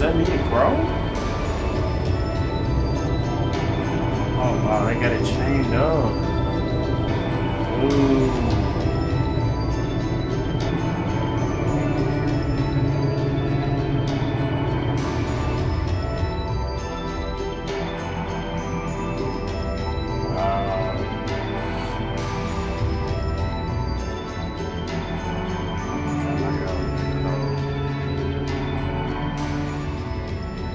that me and Crow? Oh wow, they got it chained up. Ooh.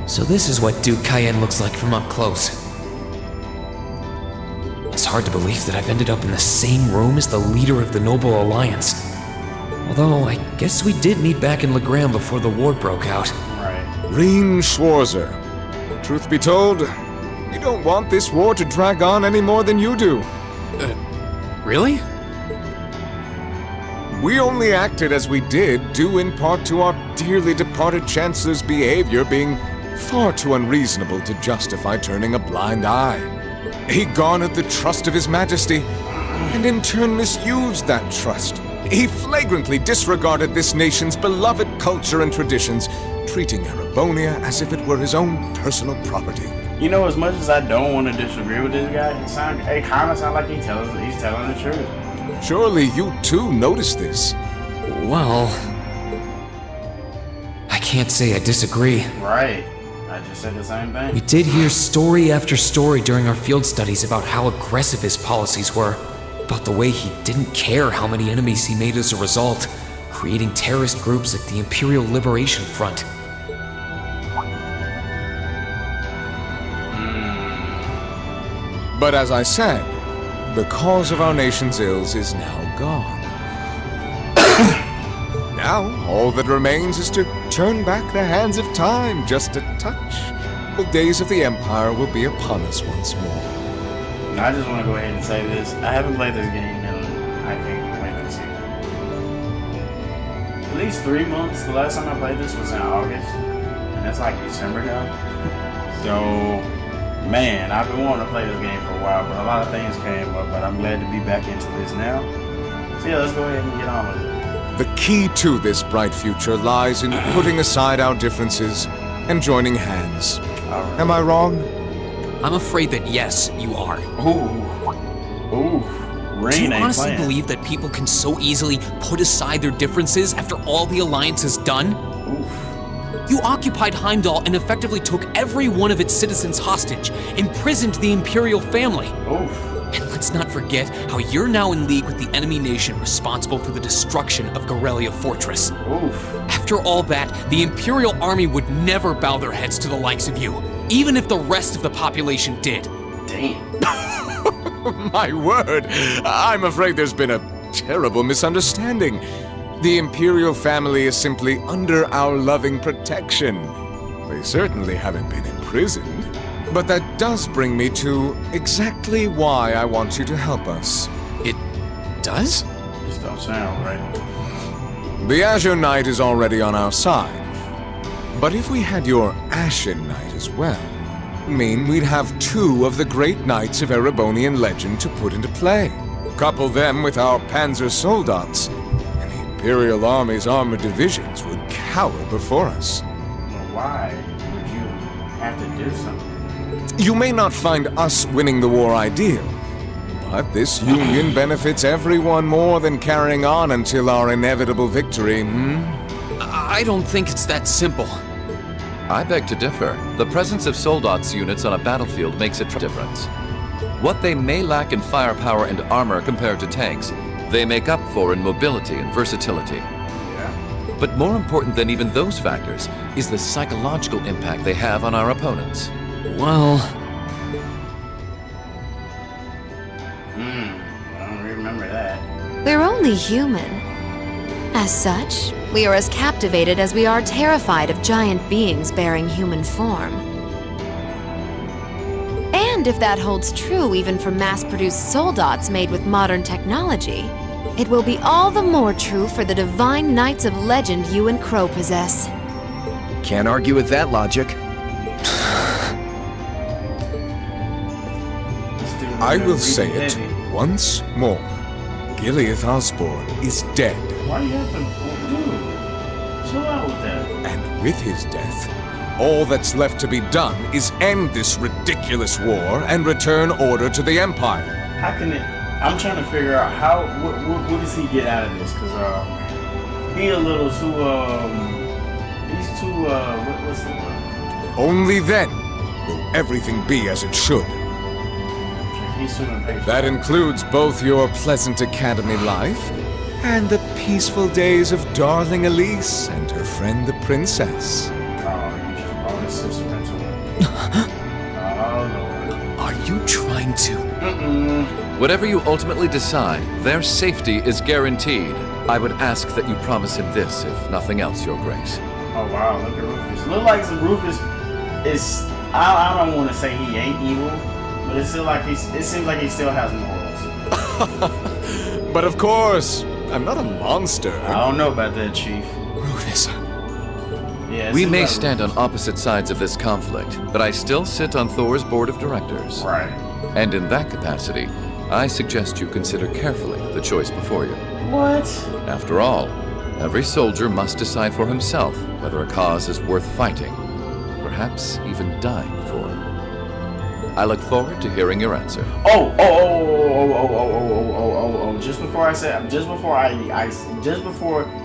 So this is what Duke Cayenne looks like from up close. It's hard to believe that I've ended up in the same room as the leader of the Noble Alliance. Although, I guess we did meet back in Legram before the war broke out. Right. Rean Schwarzer. Truth be told, we don't want this war to drag on any more than you do. Really? We only acted as we did due in part to our dearly departed Chancellor's behavior being far too unreasonable to justify turning a blind eye. He garnered the trust of His Majesty, and in turn misused that trust. He flagrantly disregarded this nation's beloved culture and traditions, treating Erebonia as if it were his own personal property. You know, as much as I don't want to disagree with this guy, it kind of sounds like he's telling the truth. Surely you too noticed this. Well, I can't say I disagree. Right. I just said the same thing. We did hear story after story during our field studies about how aggressive his policies were, about the way he didn't care how many enemies he made as a result, creating terrorist groups like the Imperial Liberation Front. But as I said, the cause of our nation's ills is now gone. Now, all that remains is to turn back the hands of time just a touch. The days of the Empire will be upon us once more. Now, I just want to go ahead and say this. I haven't played this game in, I can't wait to see it. At least 3 months. The last time I played this was in August. And that's like December now. So, man, I've been wanting to play this game for a while, but a lot of things came up, but I'm glad to be back into this now. So yeah, let's go ahead and get on with it. The key to this bright future lies in putting aside our differences and joining hands. Right. Am I wrong? I'm afraid that yes, you are. Ooh. Rean Do you ain't honestly playing. believe that people can so easily put aside their differences after all the Alliance has done? Oof. You occupied Heimdall and effectively took every one of its citizens hostage, imprisoned the Imperial family. Oof. And let's not forget how you're now in league with the enemy nation responsible for the destruction of Gorelia Fortress. Oof. After all that, the Imperial army would never bow their heads to the likes of you, even if the rest of the population did. Damn. My word, I'm afraid there's been a terrible misunderstanding. The Imperial family is simply under our loving protection. They certainly haven't been imprisoned. But that does bring me to exactly why I want you to help us. It does? This don't sound right. The Azure Knight is already on our side. But if we had your Ashen Knight as well, mean we'd have 2 of the great knights of Erebonian legend to put into play. Couple them with our Panzer Soldats, and the Imperial Army's armored divisions would cower before us. Well, why would you have to do something? You may not find us winning the war ideal, but this union benefits everyone more than carrying on until our inevitable victory, I don't think it's that simple. I beg to differ. The presence of Soldats units on a battlefield makes a difference. What they may lack in firepower and armor compared to tanks, they make up for in mobility and versatility. Yeah. But more important than even those factors is the psychological impact they have on our opponents. Well, I don't remember that. We're only human. As such, we are as captivated as we are terrified of giant beings bearing human form. And if that holds true even for mass-produced soldats made with modern technology, it will be all the more true for the divine knights of legend you and Crow possess. Can't argue with that logic. I will say it once more. Gileath Osborne is dead. Why do you have to... Dude, chill out with that. And with his death, All that's left to be done is end this ridiculous war and return order to the Empire. How can it? I'm trying to figure out how. What does he get out of this? Cause he a little too he's too what's the word? Only then will everything be as it should. He's too impatient. That includes both your pleasant academy life and the peaceful days of darling Elise and her friend the princess. Oh, you just brought his sister into it. Oh Lord. Are you trying to? Whatever you ultimately decide, their safety is guaranteed. I would ask that you promise him this, if nothing else, Your Grace. Oh wow, look at Rufus. Look like Rufus is. I don't want to say he ain't evil, but it seems like he still has morals. But of course, I'm not a monster. I don't know about that, Chief. Rufus. Yeah, We may stand on opposite sides of this conflict, but I still sit on Thor's board of directors. Right. And in that capacity, I suggest you consider carefully the choice before you. What? After all, every soldier must decide for himself whether a cause is worth fighting, perhaps even dying for. I look forward to hearing your answer. Oh! Just before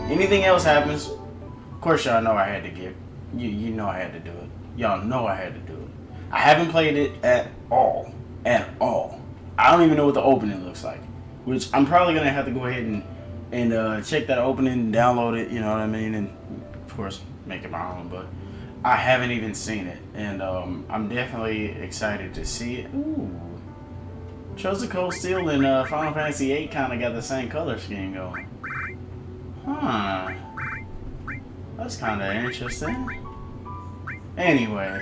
anything else happens, of course y'all know I had to get. You know I had to do it. Y'all know I had to do it. I haven't played it at all. At all. I don't even know what the opening looks like. Which I'm probably gonna have to go ahead and check that opening, download it, you know what I mean, and of course make it my own, but I haven't even seen it. And I'm definitely excited to see it. Ooh. Chose Claussell and Final Fantasy VIII kinda got the same color scheme going. Huh. That's kinda interesting. Anyway.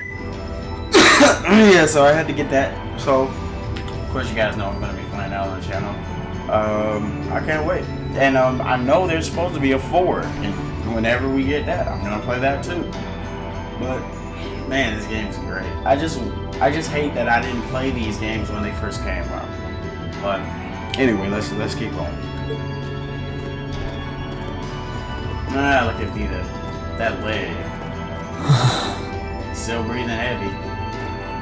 Yeah, so I had to get that. So of course you guys know I'm gonna be playing that on the channel. I can't wait. And I know there's supposed to be a 4, and whenever we get that, I'm gonna play that too. But man, this game's great. I just hate that I didn't play these games when they first came out. But anyway, let's keep going. Ah, look at that leg. Still breathing heavy.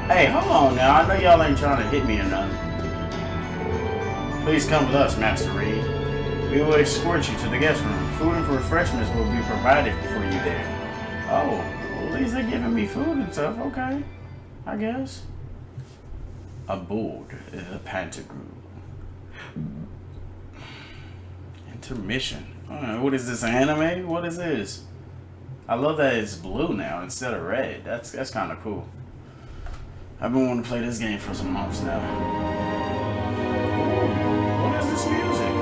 Hey, hold on now. I know y'all ain't trying to hit me or nothing. Please come with us, Master Rean. We will escort you to the guest room. Food and refreshments will be provided for you there. Oh, well, at least they're giving me food and stuff. Okay, I guess. Aboard the Pantagruel. Intermission. What is this, anime? What is this? I love that it's blue now instead of red. That's kind of cool. I've been wanting to play this game for some months now. What is this music?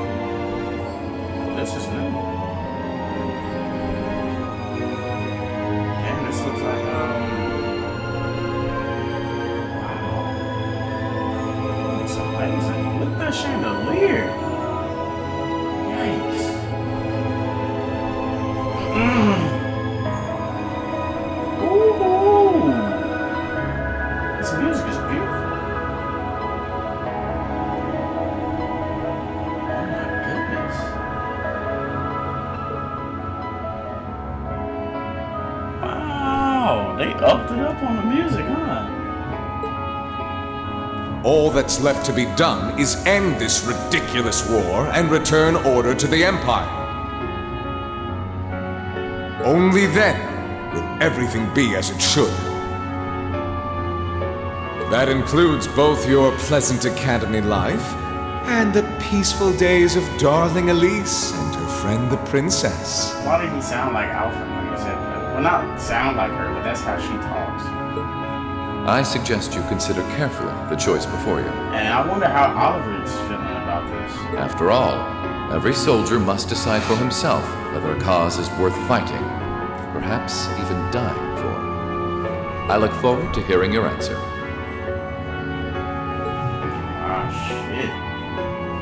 This is new. Damn, this looks like wow. It's amazing. Look at that chandelier. Yikes. Ooh. This music is beautiful. Oh my goodness. Wow, they upped it up on the music, huh? All that's left to be done is end this ridiculous war and return order to the Empire. Only then will everything be as it should. That includes both your pleasant academy life and the peaceful days of darling Elise and her friend the princess. Why did he sound like Alfred when he said that? Well, not sound like her, but that's how she talks. I suggest you consider carefully the choice before you. And I wonder how Oliver is feeling about this. After all, every soldier must decide for himself whether a cause is worth fighting, perhaps even dying for. I look forward to hearing your answer. Ah, shit.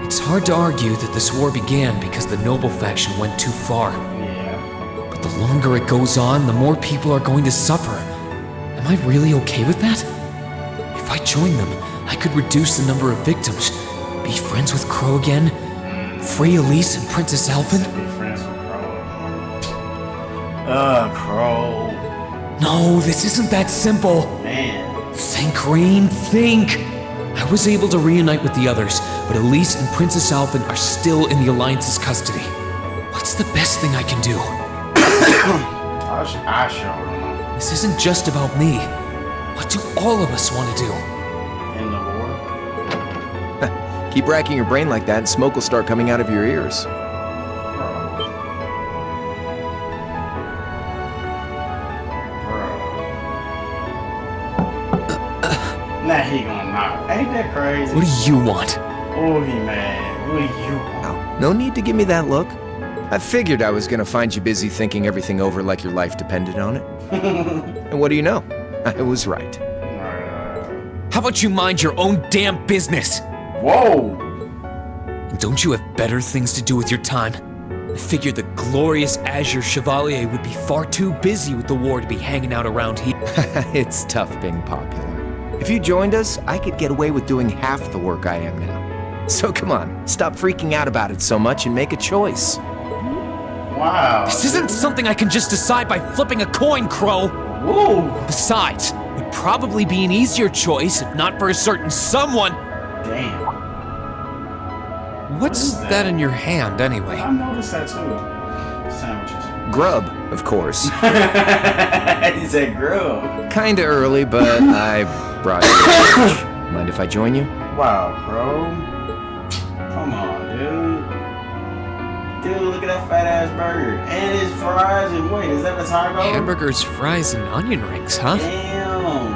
It's hard to argue that this war began because the noble faction went too far. Yeah. But the longer it goes on, the more people are going to suffer. Am I really okay with that? If I join them, I could reduce the number of victims, be friends with Crow again, free Elise and Princess Alphen. Be friends with Crow. Crow. No, this isn't that simple. Man. Think, Rean, think! I was able to reunite with the others, but Elise and Princess Alphen are still in the Alliance's custody. What's the best thing I can do? I sure don't know. This isn't just about me. What do all of us want to do? In the war? Keep racking your brain like that and smoke will start coming out of your ears. Nah, he gonna knock. Ain't that crazy? What do you want? Oh, he mad. What do you want? Oh, no need to give me that look. I figured I was gonna find you busy thinking everything over like your life depended on it. And what do you know? I was right. How about you mind your own damn business? Whoa! And don't you have better things to do with your time? I figured the glorious Azure Chevalier would be far too busy with the war to be hanging out around here. It's tough being popular. If you joined us, I could get away with doing half the work I am now. So come on, stop freaking out about it so much and make a choice. Wow. This isn't something I can just decide by flipping a coin, Crow. Whoa! Besides, it'd probably be an easier choice if not for a certain someone. Damn. What's that in your hand, anyway? I noticed that too. Sandwiches. Grub, of course. He said grub. Kinda early, but I brought you lunch. Mind if I join you? Wow, bro. Come on, dude. Dude, look at that fat ass burger. And his fries and wait, is that the taco? Hamburgers, fries, and onion rings, huh? Damn.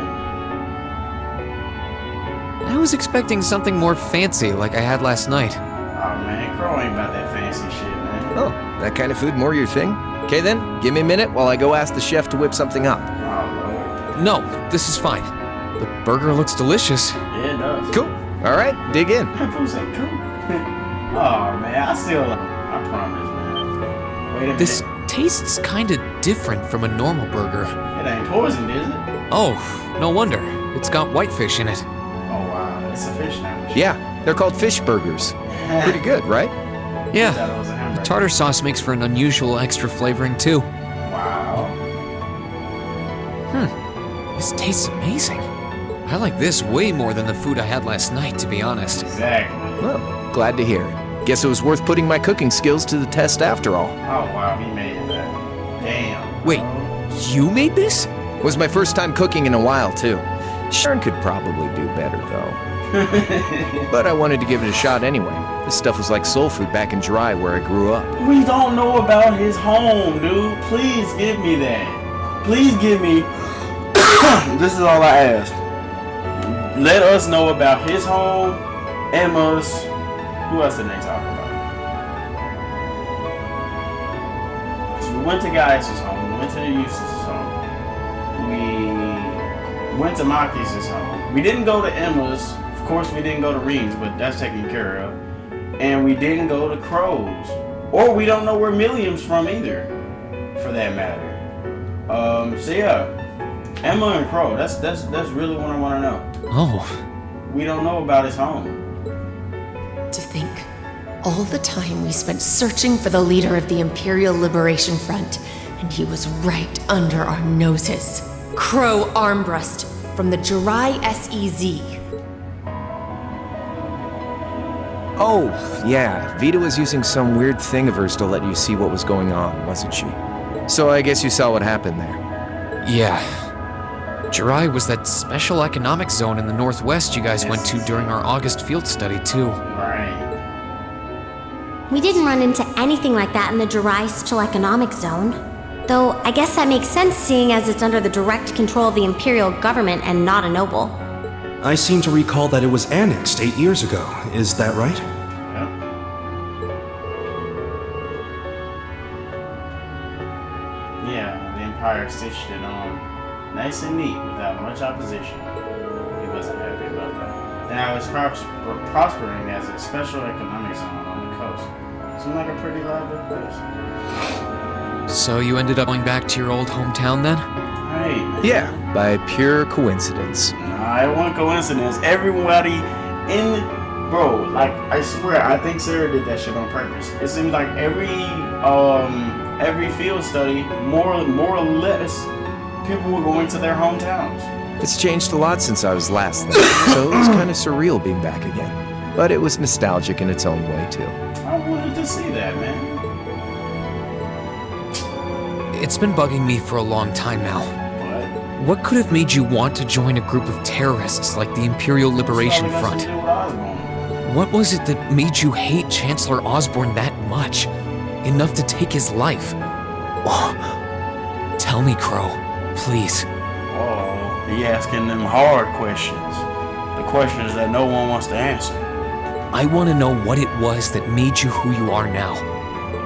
I was expecting something more fancy like I had last night. Oh man, Crow ain't about that fancy shit, man. Oh, that kind of food more your thing? Okay then, give me a minute while I go ask the chef to whip something up. Oh lord. No, this is fine. The burger looks delicious. Yeah, it does. Cool. All right, dig in. Who said cool? Oh man, I still love him. I promise, man. Wait a minute. This tastes kinda different from a normal burger. It ain't poisoned, is it? Oh, no wonder. It's got whitefish in it. Oh wow, it's a fish sandwich. Yeah, they're called fish burgers. Pretty good, right? Yeah, Thought it was a the hamburger. tartar sauce makes for an unusual extra flavoring too. Wow. This tastes amazing. I like this way more than the food I had last night, to be honest. Exactly. Well, glad to hear. Guess it was worth putting my cooking skills to the test after all. Oh wow, he made that. Damn. Wait, bro. you made this? Was my first time cooking in a while, too. Sharon could probably do better, though. But I wanted to give it a shot anyway. This stuff was like soul food back in Jirai where I grew up. We don't know about his home, dude. Please give me that. Please give me. This is all I ask. Let us know about his home, Emma's. Who else did they talk about? So we went to Gaius' home. We went to the Jusis' home. We went to Machias' home. We didn't go to Emma's. Of course, we didn't go to Rean's, but that's taken care of. And we didn't go to Crow's. Or we don't know where Millium's from either, for that matter. So yeah, Emma and Crow, that's really what I want to know. Oh, We don't know about his home. To think, all the time we spent searching for the leader of the Imperial Liberation Front, and he was right under our noses. Crow Armbrust from the Jirai SEZ. Oh, yeah, Vita was using some weird thing of hers to let you see what was going on, wasn't she? So I guess you saw what happened there. yeah. Jirai was that special economic zone in the northwest you guys went to during our August field study, too. Right. We didn't run into anything like that in the Jirai Special Economic Zone. Though, I guess that makes sense seeing as it's under the direct control of the Imperial government and not a noble. I seem to recall that it was annexed 8 years ago. Is that right? Yep. Yeah, the Empire stitched it on nice and neat without much opposition. He wasn't happy about that. Now it's prospering as a special economic zone on the coast. Seemed like a pretty lively place. So you ended up going back to your old hometown then? Hey, man. Yeah, by pure coincidence. Nah, it wasn't coincidence. Everybody in bro, like I swear, I think Sara did that shit on purpose. It seems like every field study, more or less, people were going to their hometowns. It's changed a lot since I was last there, so it was kind of surreal being back again. But it was nostalgic in its own way, too. I wanted to see that, man. It's been bugging me for a long time now. What? What could have made you want to join a group of terrorists like the Imperial Liberation Front? What was it that made you hate Chancellor Osborne that much? Enough to take his life? Oh, tell me, Crow, please. Oh, he asking them hard questions. The questions that no one wants to answer. I want to know what it was that made you who you are now.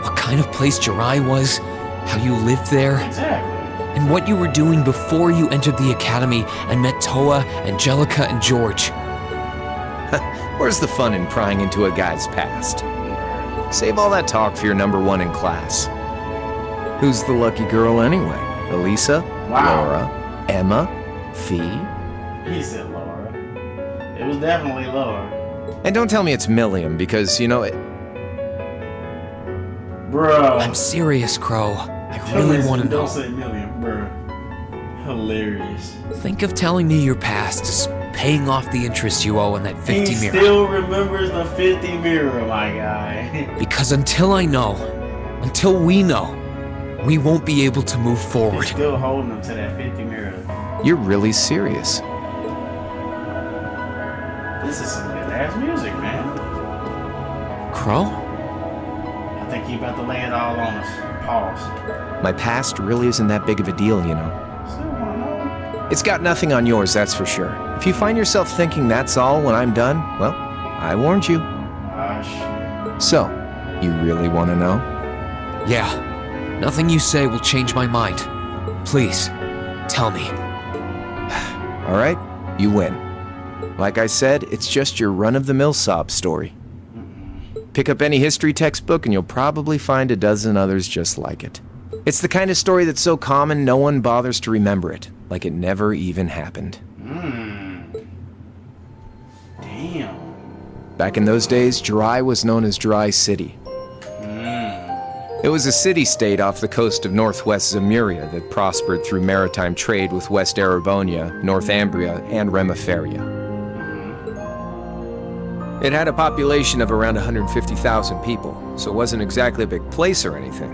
What kind of place Jirai was, how you lived there, Exactly. and what you were doing before you entered the academy and met Toa, Angelica, and George. Where's the fun in prying into a guy's past? Save all that talk for your number one in class. Who's the lucky girl anyway? Alisa? Wow. Laura? Emma? Fee? He said Laura. It was definitely Laura. And don't tell me it's Millium, because, you know, Bro. I'm serious, Crow. I Tell really me want to know. Don't say Millium, bro. Hilarious. Think of telling me your past is paying off the interest you owe on that 50 He mirror. still remembers the 50 mirror, my guy. Because until I know, until we know, we won't be able to move He's forward. still holding him to that 50 mirror. you're really serious. This is some good ass music, man. Crow? I think he about to lay it all on us. Pause. My past really isn't that big of a deal, you know. Still wanna know? It's got nothing on yours, that's for sure. If you find yourself thinking that's all when I'm done, well, I warned you. Ah, shit. So, you really want to know? Yeah. Nothing you say will change my mind. Please, tell me. All right, you win. Like I said, it's just your run-of-the-mill sob story. Pick up any history textbook and you'll probably find a dozen others just like it. It's the kind of story that's so common no one bothers to remember it, like it never even happened. Damn. Back in those days, Jirai was known as Jirai City. It was a city-state off the coast of northwest Zemuria that prospered through maritime trade with West Erebonia, Northumbria, and Remiferia. It had a population of around 150,000 people, so it wasn't exactly a big place or anything.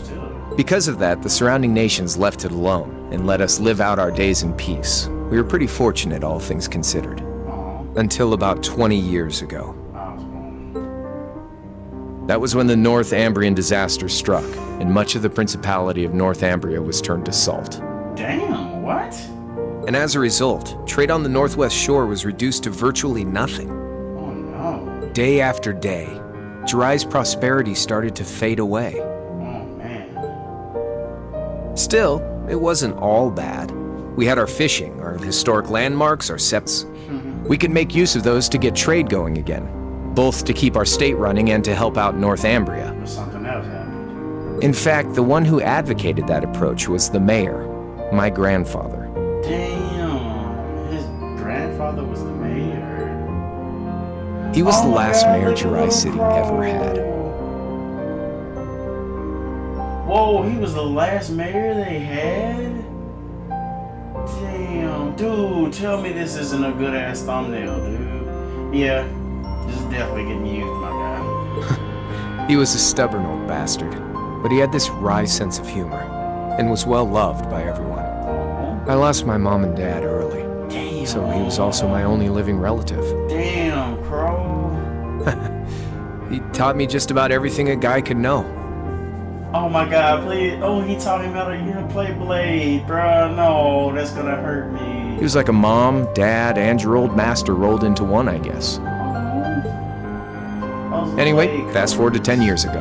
Still. Because of that, the surrounding nations left it alone and let us live out our days in peace. We were pretty fortunate, all things considered. Aw, Until about 20 years ago. I was wrong. That was when the Northumbrian disaster struck, and much of the Principality of Northumbria was turned to salt. Damn, what? And as a result, trade on the northwest shore was reduced to virtually nothing. Oh no. Day after day, Jirai's prosperity started to fade away. Oh man. Still, it wasn't all bad. We had our fishing, our historic landmarks, our septs. We could make use of those to get trade going again, both to keep our state running and to help out Northumbria. But something else happened. In fact, the one who advocated that approach was the mayor, my grandfather. Damn. His grandfather was the mayor. He was Oh the my last God, mayor look at Jirai little City Crow. ever had. Whoa, he was the last mayor they had? Damn, dude, tell me this isn't a good ass thumbnail, dude. Yeah, this is definitely getting used, my guy. He was a stubborn old bastard, but he had this wry sense of humor, and was well loved by everyone. I lost my mom and dad early, Damn. so he was also my only living relative. Damn, Crow. He taught me just about everything a guy could know. Oh my god, please. Oh, he talking about a Uniplay blade, bruh. No, that's gonna hurt me. He was like a mom, dad, and your old master rolled into one, I guess. Anyway, fast forward to 10 years ago.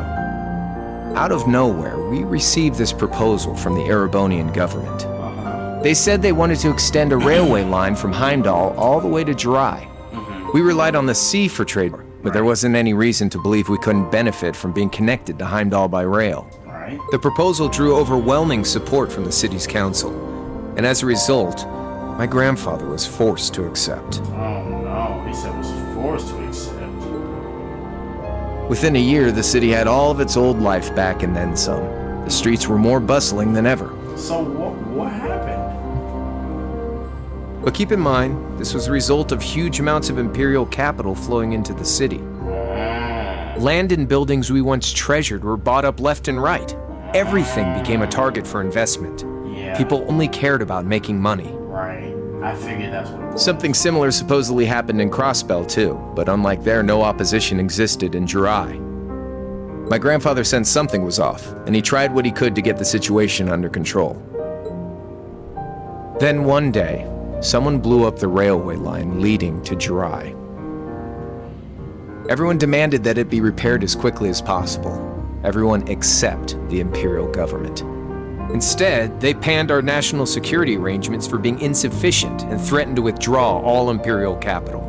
Out of nowhere, we received this proposal from the Erebonian government. They said they wanted to extend a railway line from Heimdall all the way to Jirai. We relied on the sea for trade, but there wasn't any reason to believe we couldn't benefit from being connected to Heimdall by rail. Right. The proposal drew overwhelming support from the city's council, and as a result, my grandfather was forced to accept. Oh no, he said was forced to accept. Within a year, the city had all of its old life back and then some. The The streets were more bustling than ever. So what happened? But keep in mind, this was a result of huge amounts of Imperial capital flowing into the city. Land and buildings we once treasured were bought up left and right. Everything became a target for investment. Yeah. People only cared about making money. Right. I figured that's what it was. Something similar supposedly happened in Crossbell too, but unlike there, no opposition existed in Jurai. My grandfather sensed something was off, and he tried what he could to get the situation under control. Then one day, someone blew up the railway line leading to Jurai. Everyone demanded that it be repaired as quickly as possible. Everyone except the Imperial government. Instead, they panned our national security arrangements for being insufficient and threatened to withdraw all Imperial capital.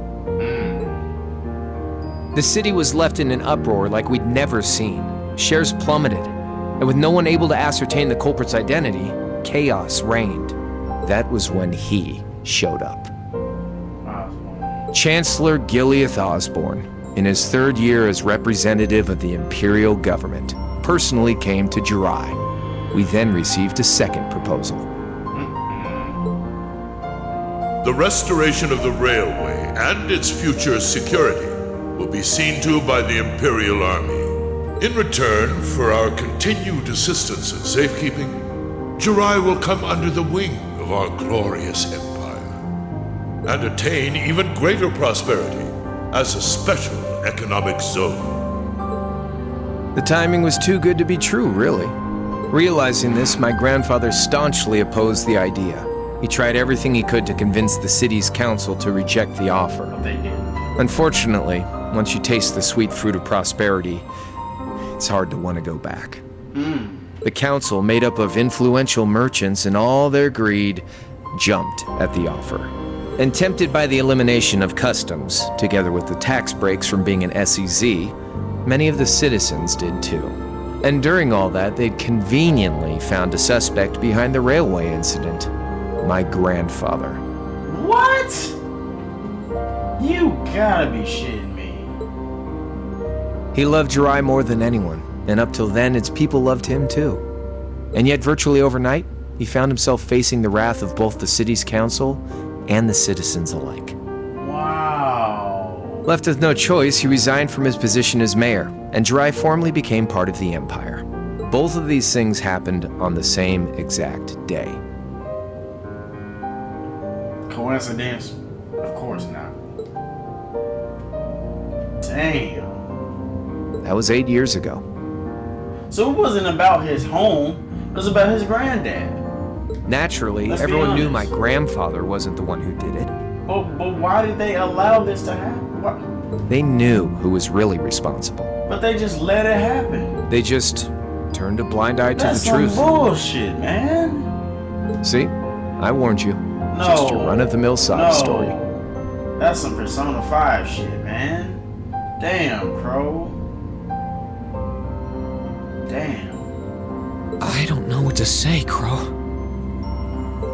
The city was left in an uproar like we'd never seen. Shares plummeted, and with no one able to ascertain the culprit's identity, chaos reigned. That was when he showed up. Chancellor Gileath Osborne, in his third year as representative of the Imperial government, personally came to Jurai. We then received a second proposal. The restoration of the railway and its future security will be seen to by the Imperial Army. In return for our continued assistance in safekeeping, Jurai will come under the wing of our glorious empire and attain even greater prosperity as a special economic zone. The timing was too good to be true, really. Realizing this, my grandfather staunchly opposed the idea. He tried everything he could to convince the city's council to reject the offer. They did. Unfortunately, once you taste the sweet fruit of prosperity, it's hard to want to go back. The council, made up of influential merchants and all their greed, jumped at the offer. And tempted by the elimination of customs, together with the tax breaks from being an SEZ, many of the citizens did too. And during all that, they'd conveniently found a suspect behind the railway incident. My grandfather. What? You gotta be shitting me. He loved Jurai more than anyone, and up till then, its people loved him too. And yet, virtually overnight, he found himself facing the wrath of both the city's council and the citizens alike. Wow. Left with no choice, he resigned from his position as mayor, and Jurai formally became part of the Empire. Both of these things happened on the same exact day. Coincidence? Of course not. Damn. That was 8 years ago. So it wasn't about his home, it was about his granddad. Naturally, Let's be everyone knew honest. my grandfather wasn't the one who did it. But why did they allow this to happen? Why? They knew who was really responsible. But they just let it happen. They just turned a blind eye to That's the some truth. bullshit, man. See? I warned you. No. Just your run-of-the-mill sob story. That's some Persona 5 shit, man. Damn, bro. Damn. I don't know what to say, Crow.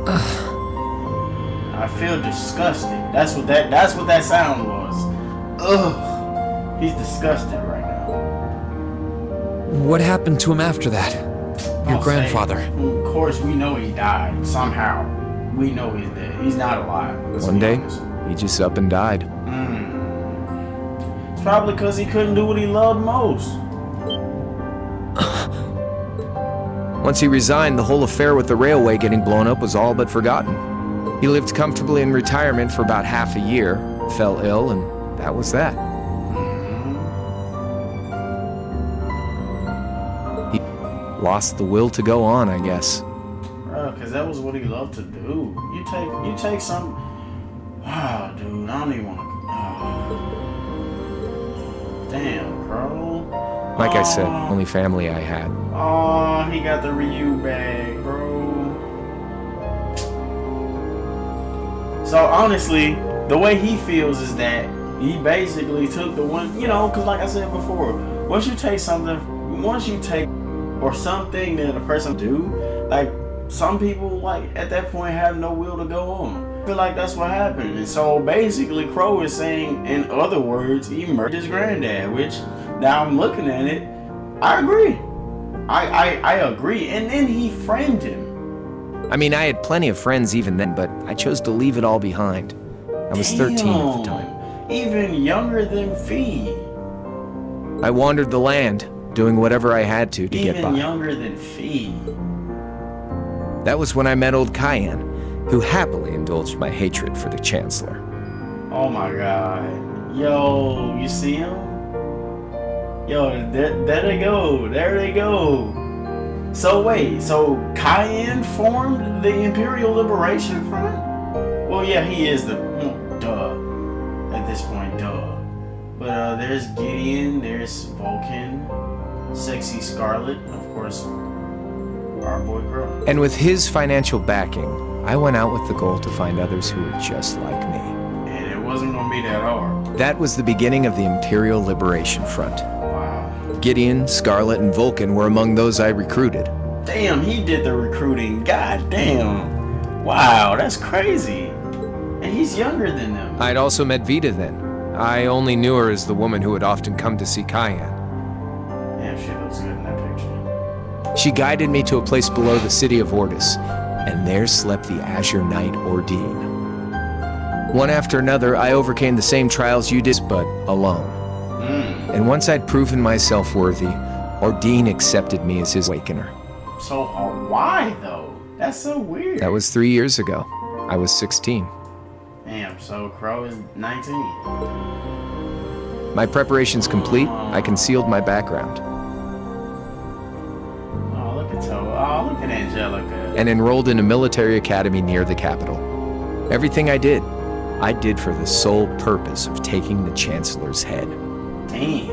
I feel disgusted. That's what that sound was. Ugh. He's disgusted right now. What happened to him after that? Your Don't grandfather. say it. Of course, we know he died somehow. We know he's dead. He's not alive. Let's One be day, honest. he just up and died. It's probably because he couldn't do what he loved most. Once he resigned, the whole affair with the railway getting blown up was all but forgotten. He lived comfortably in retirement for about half a year, fell ill, and that was that. He lost the will to go on, I guess. Bro, because that was what he loved to do. You take some... Oh, dude, I don't even want to... Oh. Damn, bro. Like I said, only family I had. Oh, he got the Ryu bag, bro. So honestly, the way he feels is that he basically took the one, because like I said before, once you take something or something that a person do, like some people like at that point have no will to go on. I feel like that's what happened. And so basically Crow is saying, in other words, he murdered his granddad, which now I'm looking at it, I agree. I agree. And then he framed him. I mean, I had plenty of friends even then, but I chose to leave it all behind. I was 13 at the time. Even younger than Fee. I wandered the land, doing whatever I had to get by. Even younger than Fee. That was when I met old Cayenne, who happily indulged my hatred for the Chancellor. Oh my god. Yo, you see him? Yo, there they go. There they go. So wait, so Cayenne formed the Imperial Liberation Front? Well, yeah, he is the... duh. At this point, duh. But there's Gideon, there's Vulcan, sexy Scarlett, and of course, our boy Crow. And with his financial backing, I went out with the goal to find others who were just like me. And it wasn't gonna be that hard. That was the beginning of the Imperial Liberation Front. Gideon, Scarlett, and Vulcan were among those I recruited. Damn, he did the recruiting. God damn. Wow, that's crazy. And he's younger than them. I'd also met Vita then. I only knew her as the woman who had often come to see Cayenne. Damn, she looks good in that picture. She guided me to a place below the city of Ortis, and there slept the Azure Knight Ordine. One after another, I overcame the same trials you did, but alone. And once I'd proven myself worthy, Ordine accepted me as his awakener. So why though? That's so weird. That was 3 years ago. I was 16. Damn, so Crow is 19. My preparations complete, I concealed my background. Oh, look at Toe. Oh, look at Angelica. And enrolled in a military academy near the capital. Everything I did for the sole purpose of taking the Chancellor's head. Damn.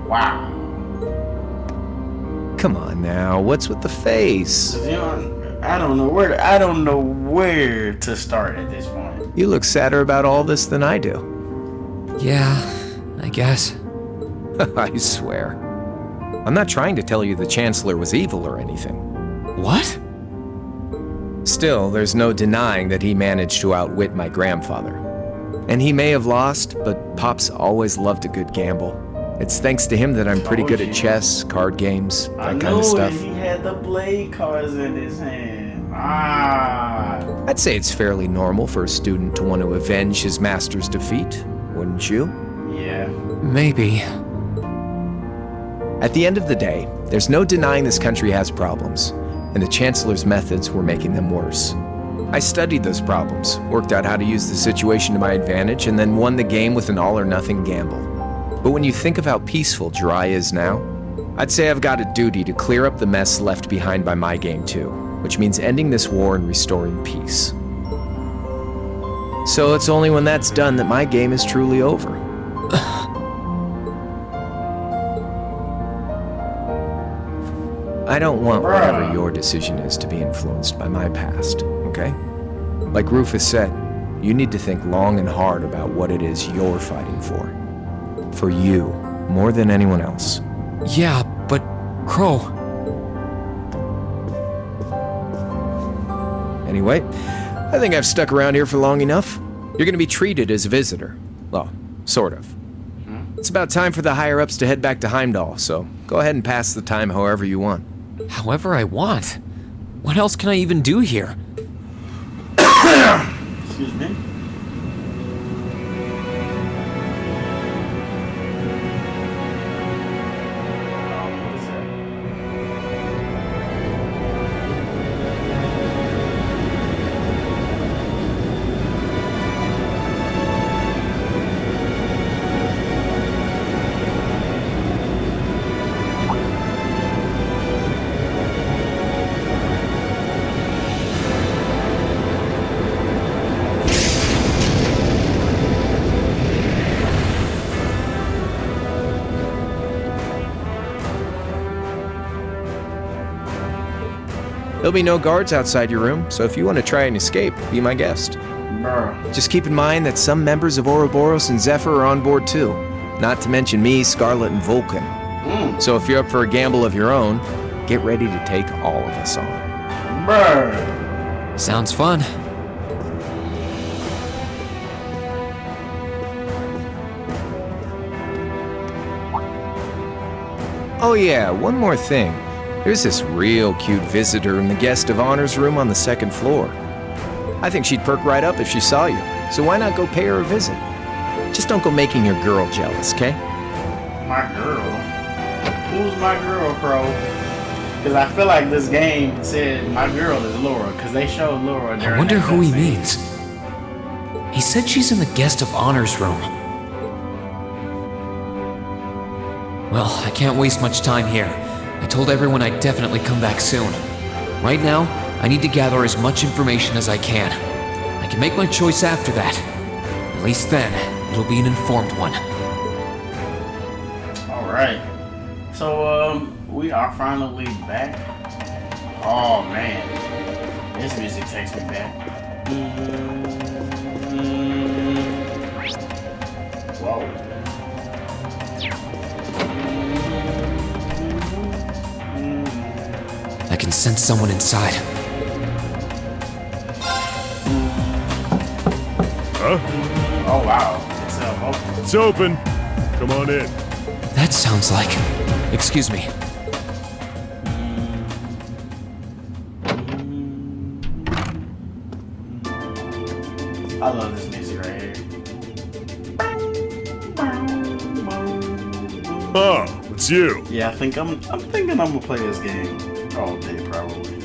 Wow. Come on now, what's with the face? You know, I don't know where to start at this point. You look sadder about all this than I do. Yeah, I guess. I swear. I'm not trying to tell you the Chancellor was evil or anything. What? Still, there's no denying that he managed to outwit my grandfather. And he may have lost, but Pop's always loved a good gamble. It's thanks to him that I'm pretty good at chess, card games, that kind of stuff. He had the blade cards in his hand. Ah. I'd say it's fairly normal for a student to want to avenge his master's defeat, wouldn't you? Yeah. Maybe. At the end of the day, there's no denying this country has problems, and the Chancellor's methods were making them worse. I studied those problems, worked out how to use the situation to my advantage, and then won the game with an all-or-nothing gamble. But when you think of how peaceful Jirai is now, I'd say I've got a duty to clear up the mess left behind by my game too, which means ending this war and restoring peace. So it's only when that's done that my game is truly over. I don't want whatever your decision is to be influenced by my past, okay? Like Rufus said, you need to think long and hard about what it is you're fighting for. For you, more than anyone else. Yeah, but Crow. Anyway, I think I've stuck around here for long enough. You're gonna be treated as a visitor. Well, sort of. It's about time for the higher-ups to head back to Heimdall, so go ahead and pass the time however you want. However I want? What else can I even do here? Excuse me. What is that? There'll be no guards outside your room, so if you want to try and escape, be my guest. Bruh. Just keep in mind that some members of Ouroboros and Zephyr are on board too. Not to mention me, Scarlett, and Vulcan. So if you're up for a gamble of your own, get ready to take all of us on. Bruh. Sounds fun. Oh yeah, one more thing. There's this real cute visitor in the guest of honors room on the second floor. I think she'd perk right up if she saw you, so why not go pay her a visit? Just don't go making your girl jealous, okay? My girl? Who's my girl, Crow? Because I feel like this game said my girl is Laura, because they showed Laura during I wonder that who he cutscene. means. He said she's in the guest of honors room. Well, I can't waste much time here. I told everyone I'd definitely come back soon. Right now, I need to gather as much information as I can. I can make my choice after that. At least then, it'll be an informed one. Alright. So, we are finally back. Oh, man. This music takes me back. Whoa. I can sense someone inside. Huh? Oh, wow. It's open. Come on in. That sounds like... Excuse me. I love this music right here. Oh, it's you. Yeah, I'm thinking I'm gonna play this game all day probably.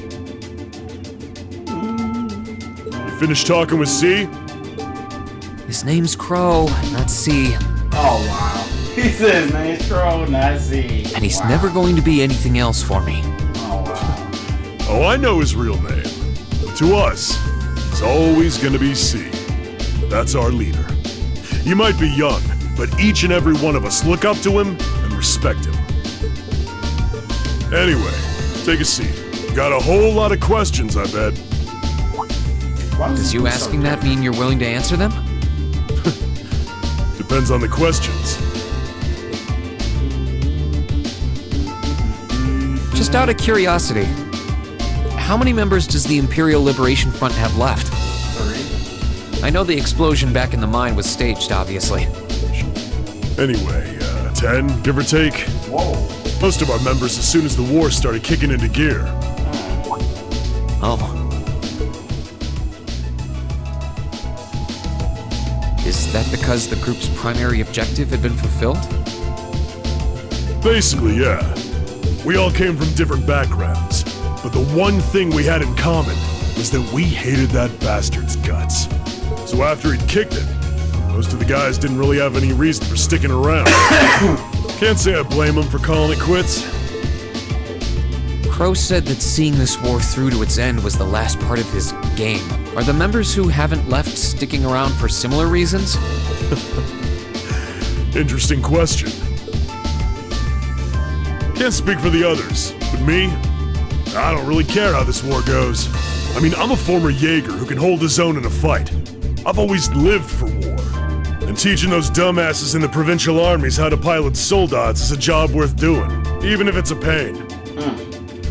You finished talking with C? His name's Crow, not C. Oh wow. He says his name's Crow, not C. And he's never going to be anything else for me. Oh wow. Oh, I know his real name. To us, he's always gonna be C. That's our leader. He might be young, but each and every one of us look up to him and respect him. Anyway, take a seat. Got a whole lot of questions, I bet. Does you asking that mean you're willing to answer them? Depends on the questions. Just out of curiosity, how many members does the Imperial Liberation Front have left? 3. I know the explosion back in the mine was staged, obviously. Anyway, 10, give or take. Whoa. Most of our members as soon as the war started kicking into gear. Oh. Is that because the group's primary objective had been fulfilled? Basically, yeah. We all came from different backgrounds, but the one thing we had in common was that we hated that bastard's guts. So after he'd kicked it, most of the guys didn't really have any reason for sticking around. Can't say I blame him for calling it quits. Crow said that seeing this war through to its end was the last part of his game. Are the members who haven't left sticking around for similar reasons? Interesting question. Can't speak for the others, but me, I don't really care how this war goes. I mean, I'm a former Jaeger who can hold his own in a fight. I've always lived for war. And teaching those dumbasses in the provincial armies how to pilot soldats is a job worth doing, even if it's a pain.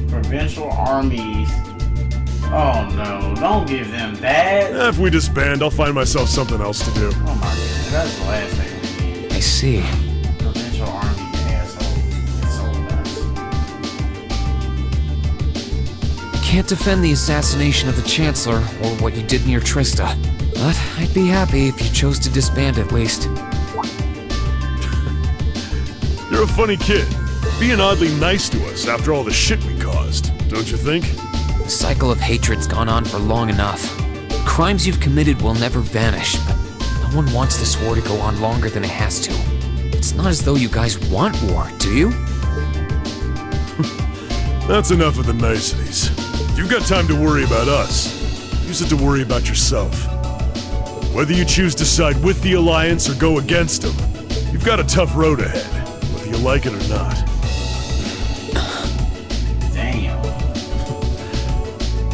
Provincial armies. Oh no, don't give them that. If we disband, I'll find myself something else to do. Oh my goodness, that's the last thing we need. I see. Provincial army asshole. It's so nuts. I can't defend the assassination of the Chancellor or what you did near Trista, but I'd be happy if you chose to disband at least. You're a funny kid. Being oddly nice to us after all the shit we caused, don't you think? The cycle of hatred's gone on for long enough. The crimes you've committed will never vanish, but no one wants this war to go on longer than it has to. It's not as though you guys want war, do you? That's enough of the niceties. You've got time to worry about us. Use it to worry about yourself. Whether you choose to side with the Alliance or go against them, you've got a tough road ahead, whether you like it or not. Damn.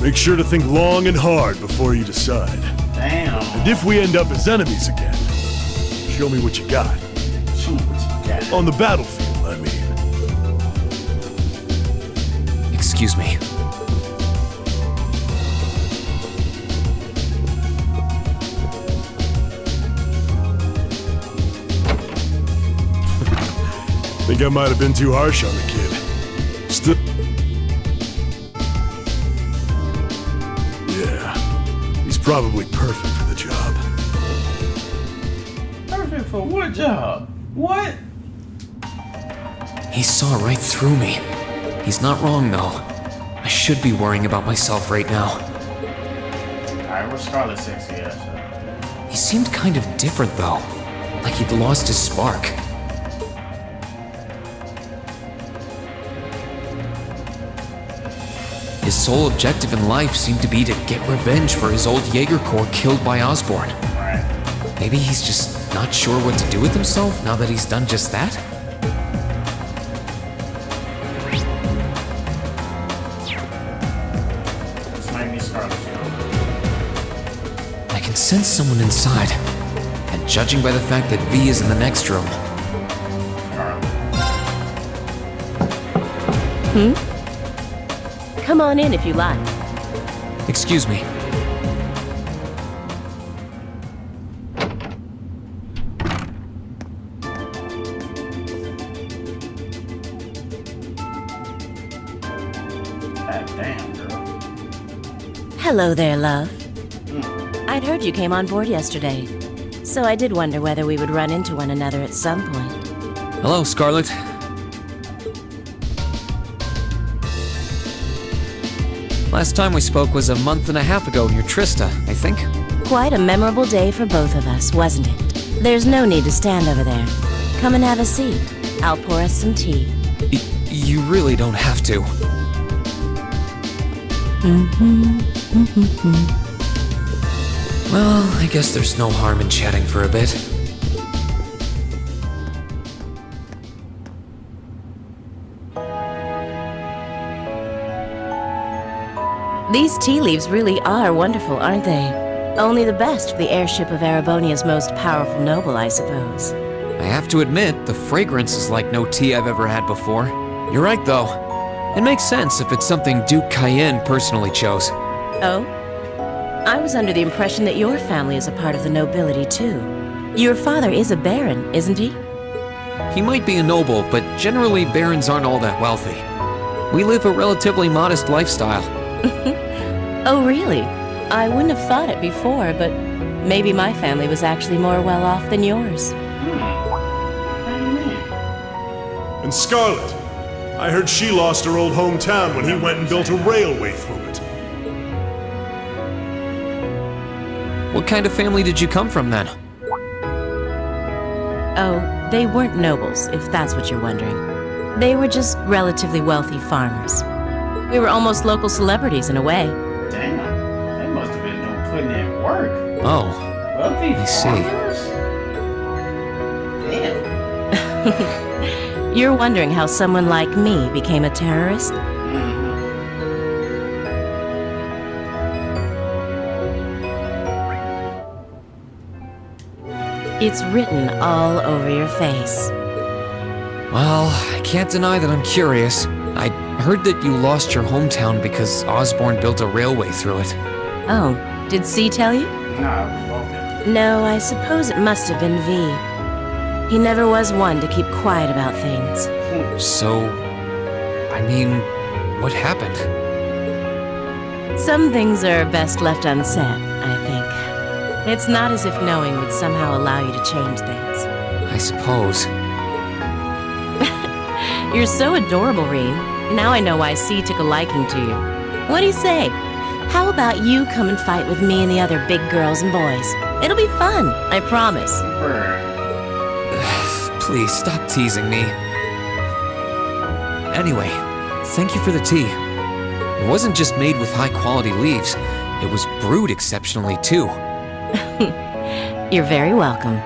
Make sure to think long and hard before you decide. Damn. And if we end up as enemies again, show me what you got. Show me what you got. On the battlefield, I mean. Excuse me. Think I might have been too harsh on the kid. probably perfect for the job. Perfect for what job? What? He saw right through me. He's not wrong, though. I should be worrying about myself right now. Alright, where's Scarlett sexy ass? He seemed kind of different, though. Like he'd lost his spark. His sole objective in life seemed to be to get revenge for his old Jaeger Corps killed by Osborn. Right. Maybe he's just not sure what to do with himself now that he's done just that? This might be Scarlett. I can sense someone inside. And judging by the fact that V is in the next room, Come on in if you like. excuse me. God damn, girl. Hello there, love. I'd heard you came on board yesterday, so I did wonder whether we would run into one another at some point. Hello, Scarlett. Last time we spoke was a month and a half ago near Trista, I think. Quite a memorable day for both of us, wasn't it? There's no need to stand over there. Come and have a seat. I'll pour us some tea. You really don't have to. Well, I guess there's no harm in chatting for a bit. These tea leaves really are wonderful, aren't they? Only the best for the airship of Erebonia's most powerful noble, I suppose. I have to admit, the fragrance is like no tea I've ever had before. You're right, though. It makes sense if it's something Duke Cayenne personally chose. Oh? I was under the impression that your family is a part of the nobility, too. Your father is a baron, isn't he? He might be a noble, but generally barons aren't all that wealthy. We live a relatively modest lifestyle. Oh, really? I wouldn't have thought it before, but maybe my family was actually more well off than yours. What do you mean? And Scarlett, I heard she lost her old hometown when he went and built a railway through it. What kind of family did you come from, then? Oh, they weren't nobles, if that's what you're wondering. They were just relatively wealthy farmers. We were almost local celebrities in a way. Damn, they must have been putting in work. Oh, Wealthy I see. farmers? Damn. You're wondering how someone like me became a terrorist? It's written all over your face. Well, I can't deny that I'm curious. I heard that you lost your hometown because Osborn built a railway through it. Oh, did C tell you? Nah, okay. No, I suppose it must have been V. He never was one to keep quiet about things. So, I mean, what happened? Some things are best left unsaid, I think. It's not as if knowing would somehow allow you to change things. I suppose. You're so adorable, Rean. Now I know why C took a liking to you. What do you say? How about you come and fight with me and the other big girls and boys? It'll be fun, I promise. Please, stop teasing me. Anyway, thank you for the tea. It wasn't just made with high-quality leaves. It was brewed exceptionally, too. You're very welcome.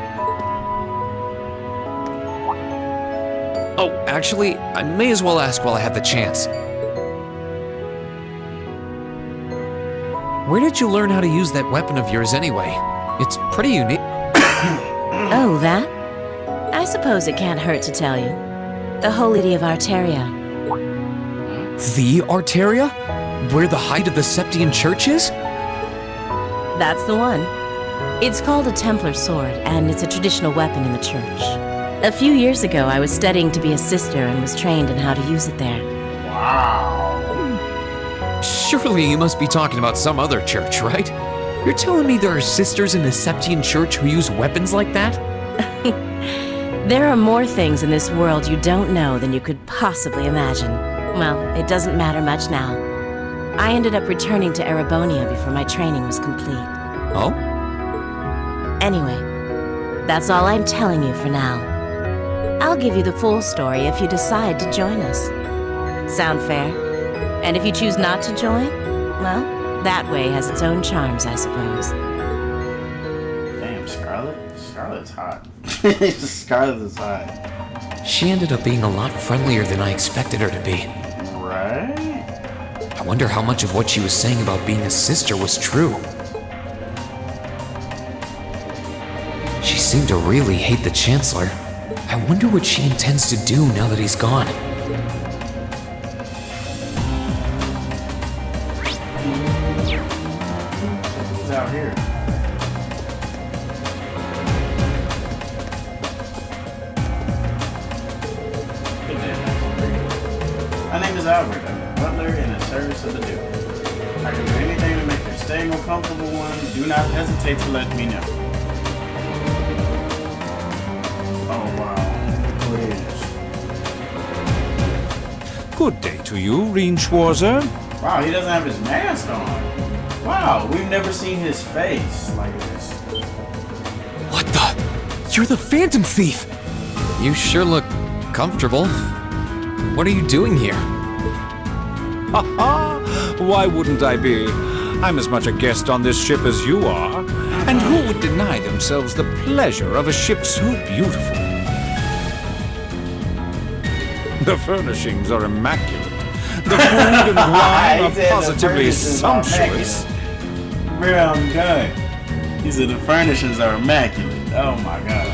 Oh, actually, I may as well ask while I have the chance. Where did you learn how to use that weapon of yours anyway? It's pretty unique. Oh, that? I suppose it can't hurt to tell you. The Holy City of Arteria. The Arteria? Where the height of the Septian Church is? That's the one. It's called a Templar sword, and it's a traditional weapon in the church. A few years ago, I was studying to be a sister and was trained in how to use it there. Wow. Surely you must be talking about some other church, right? You're telling me there are sisters in the Septian Church who use weapons like that? There are more things in this world you don't know than you could possibly imagine. Well, it doesn't matter much now. I ended up returning to Erebonia before my training was complete. Oh? Anyway, that's all I'm telling you for now. I'll give you the full story if you decide to join us. Sound fair? And if you choose not to join, well, that way has its own charms, I suppose. Damn, Scarlett? Scarlett's hot. Scarlett is hot. She ended up being a lot friendlier than I expected her to be. Right? I wonder how much of what she was saying about being a sister was true. She seemed to really hate the Chancellor. I wonder what she intends to do now that he's gone. He's out here. Good day, my name is Albert. I'm a butler in the service of the Duke. I can do anything to make your stay more comfortable one. Do not hesitate to let me know. Oh wow, please. Good day to you, Rean Schwarzer. Wow, he doesn't have his mask on. Wow, we've never seen his face like this. What the? You're the Phantom Thief! You sure look comfortable. What are you doing here? Ha ha! Why wouldn't I be? I'm as much a guest on this ship as you are. And who would deny themselves the pleasure of a ship so beautiful? The furnishings are immaculate. The food and wine are positively sumptuous. Bro, I'm done. He said the furnishings are immaculate. Oh my god.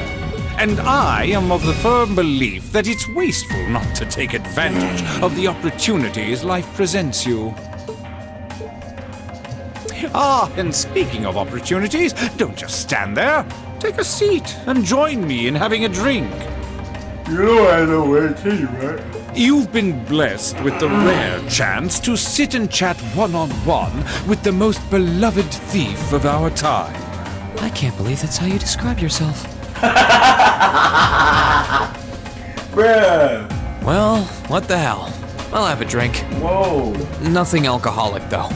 And I am of the firm belief that it's wasteful not to take advantage of the opportunities life presents you. Ah, and speaking of opportunities, don't just stand there. Take a seat and join me in having a drink. You know I know where to tell you, right? You've been blessed with the rare chance to sit and chat one-on-one with the most beloved thief of our time. I can't believe that's how you describe yourself. Bruh. Well, what the hell? I'll have a drink. Whoa. Nothing alcoholic, though.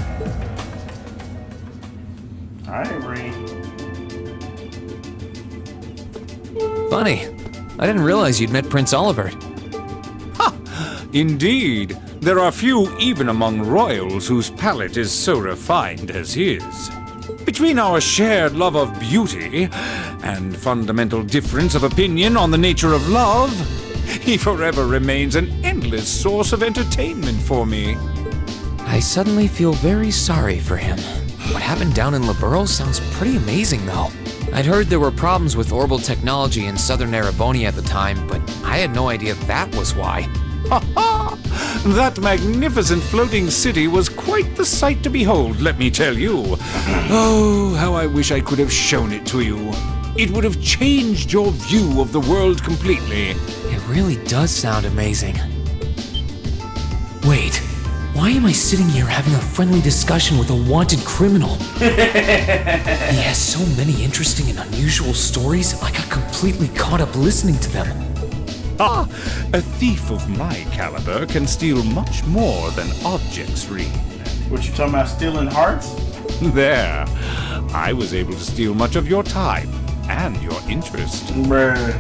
Alright, Rean. Funny. I didn't realize you'd met Prince Olivert. Ha! Indeed. There are few even among royals whose palate is so refined as his. Between our shared love of beauty and fundamental difference of opinion on the nature of love, he forever remains an endless source of entertainment for me. I suddenly feel very sorry for him. What happened down in Liberl sounds pretty amazing, though. I'd heard there were problems with orbital technology in southern Erebonia at the time, but I had no idea that was why. Ha ha! That magnificent floating city was quite the sight to behold, let me tell you. Oh, how I wish I could have shown it to you. It would have changed your view of the world completely. It really does sound amazing. Wait, why am I sitting here having a friendly discussion with a wanted criminal? He has so many interesting and unusual stories, I got completely caught up listening to them. Ah, a thief of my caliber can steal much more than objects, Rean. What you talking about, stealing hearts? There. I was able to steal much of your time and your interest. Bruh.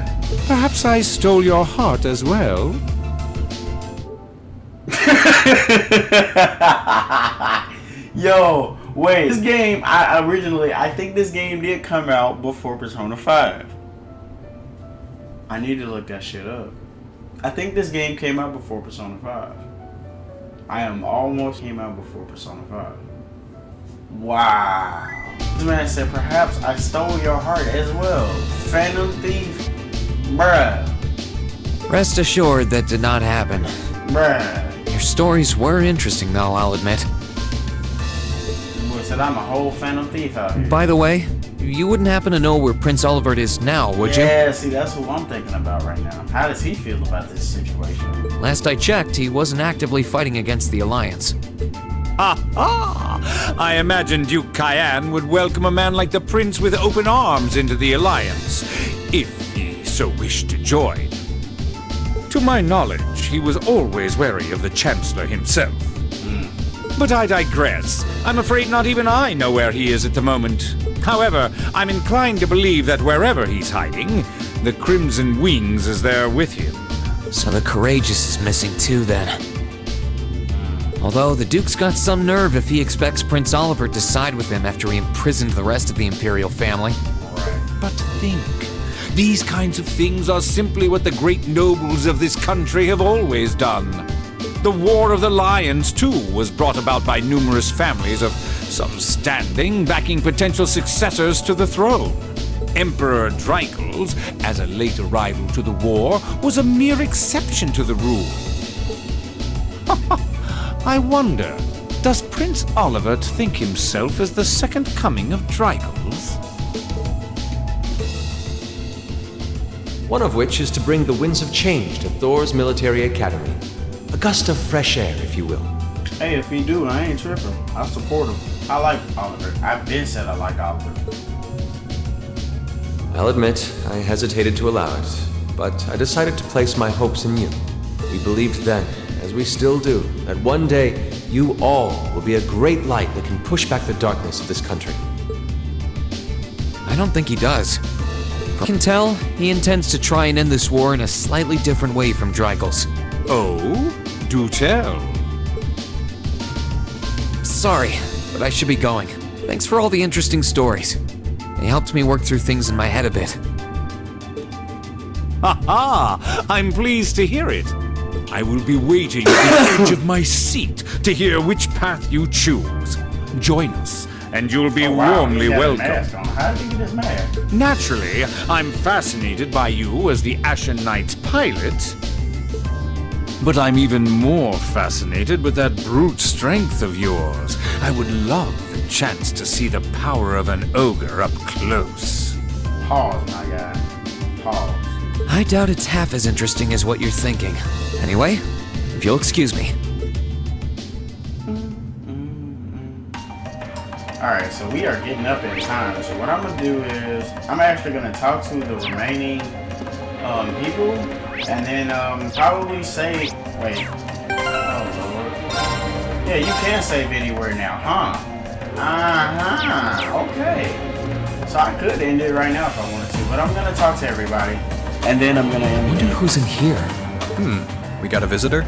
Perhaps I stole your heart as well. Yo, wait. This game, I think this game did come out before Persona 5. I need to look that shit up. I think this game came out before Persona 5. I am almost came out before Persona 5. Wow. This man said, perhaps I stole your heart as well. Phantom Thief. Bruh. Rest assured that did not happen. Bruh. Your stories were interesting, though, I'll admit. This boy said I'm a whole Phantom Thief out here. By the way, you wouldn't happen to know where Prince Olivert is now, would you? Yeah, see, that's who I'm thinking about right now. How does he feel about this situation? Last I checked, he wasn't actively fighting against the Alliance. ha ha! I imagine Duke Cayenne would welcome a man like the Prince with open arms into the Alliance, if he so wished to join. To my knowledge, he was always wary of the Chancellor himself. But I digress. I'm afraid not even I know where he is at the moment. However, I'm inclined to believe that wherever he's hiding, the Crimson Wings is there with him. So the Courageous is missing too, then. Although the Duke's got some nerve if he expects Prince Oliver to side with him after he imprisoned the rest of the Imperial family. But think, these kinds of things are simply what the great nobles of this country have always done. The War of the Lions, too, was brought about by numerous families of some standing backing potential successors to the throne. Emperor Dreichel's, as a late arrival to the war, was a mere exception to the rule. I wonder, does Prince Oliver think himself as the second coming of Dreichel's? One of which is to bring the winds of change to Thors Military Academy. A gust of fresh air, if you will. Hey, if he do, I ain't tripping. I support him. I like Oliver. I've been said I like Oliver. I'll admit, I hesitated to allow it, but I decided to place my hopes in you. We believed then, as we still do, that one day you all will be a great light that can push back the darkness of this country. I don't think he does. From what I can tell, he intends to try and end this war in a slightly different way from Dreichel's. Oh? Do tell. Sorry, but I should be going. Thanks for all the interesting stories. They helped me work through things in my head a bit. Ha ha! I'm pleased to hear it. I will be waiting at the edge of my seat to hear which path you choose. Join us, and you'll be warmly welcome. How did he get his mask? Naturally, I'm fascinated by you as the Ashen Knight's pilot. But I'm even more fascinated with that brute strength of yours. I would love the chance to see the power of an ogre up close. Pause, my guy. Pause. I doubt it's half as interesting as what you're thinking. Anyway, if you'll excuse me. Alright, so we are getting up in time. So what I'm going to do is, I'm actually going to talk to the remaining people, and then probably save, wait, oh lord. Yeah, you can save anywhere now, huh? Okay. So I could end it right now if I wanted to, but I'm going to talk to everybody, and then I'm going to end it. I wonder who's in here. We got a visitor?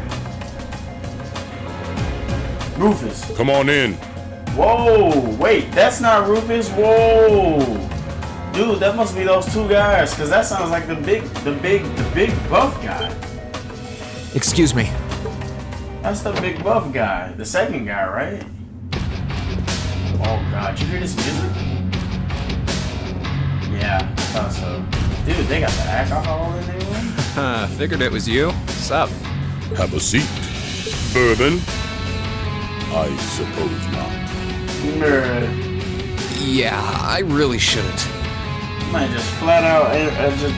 Rufus. Come on in. Whoa, wait, that's not Rufus. Whoa. Dude, that must be those two guys, because that sounds like the big buff guy. Excuse me. That's the big buff guy. The second guy, right? Oh god, you hear this music? Yeah, I thought so. Dude, they got the alcohol in there. Figured it was you. What's up? Have a seat. Bourbon? I suppose not. Yeah, I really shouldn't. Man, just flat out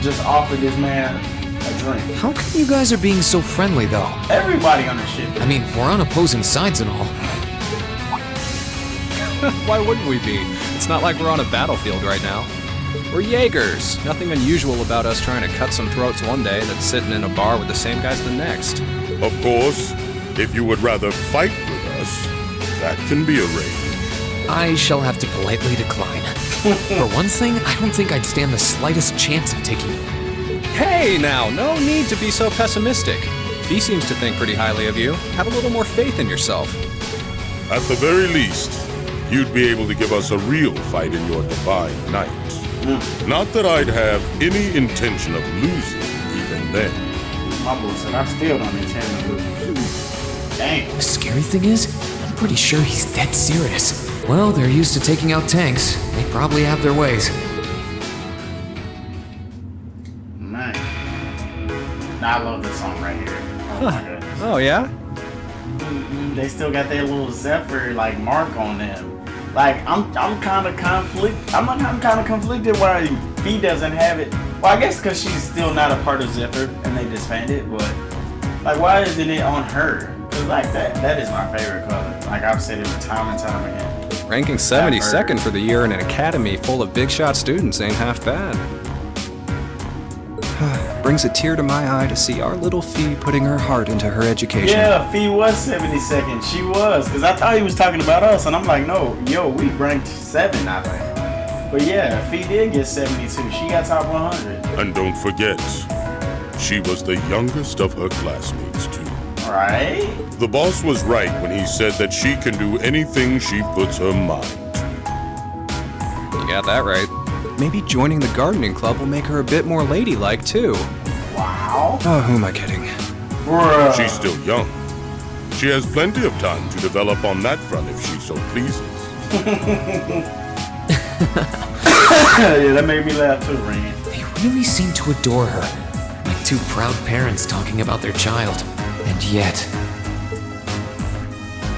just offered this man a drink. How come you guys are being so friendly, though? Everybody on the ship. I mean, we're on opposing sides and all. Why wouldn't we be? It's not like we're on a battlefield right now. We're Jaegers. Nothing unusual about us trying to cut some throats one day that's sitting in a bar with the same guys the next. Of course, if you would rather fight with us, that can be arranged. I shall have to politely decline. For one thing, I don't think I'd stand the slightest chance of taking you. Hey now, no need to be so pessimistic. He seems to think pretty highly of you. Have a little more faith in yourself. At the very least, you'd be able to give us a real fight in your divine night. Not that I'd have any intention of losing even then. My boy said I still don't intend to lose. Dang. The scary thing is, I'm pretty sure he's dead serious. Well, they're used to taking out tanks. They probably have their ways. Man. Nah, I love this song right here. Oh my goodness. Oh yeah? They still got their little Zephyr like mark on them. Like I'm kind of conflicted why he doesn't have it. Well, I guess because she's still not a part of Zephyr and they disbanded. But like, why isn't it on her? Cause like that is my favorite color. Like I've said it time and time again. Ranking 72nd for the year in an academy full of big shot students ain't half bad. Brings a tear to my eye to see our little Fee putting her heart into her education. Yeah, Fee was 72nd. She was. Because I thought he was talking about us. And I'm like, no, yo, we ranked 7, I think. But yeah, Fee did get 72. She got top 100. And don't forget, she was the youngest of her classmates, too. Right? The boss was right when he said that she can do anything she puts her mind to. You got that right. Maybe joining the gardening club will make her a bit more ladylike, too. Wow. Oh, who am I kidding? Bruh. She's still young. She has plenty of time to develop on that front if she so pleases. Yeah, that made me laugh too, Rean. They really seem to adore her. Like two proud parents talking about their child. And yet...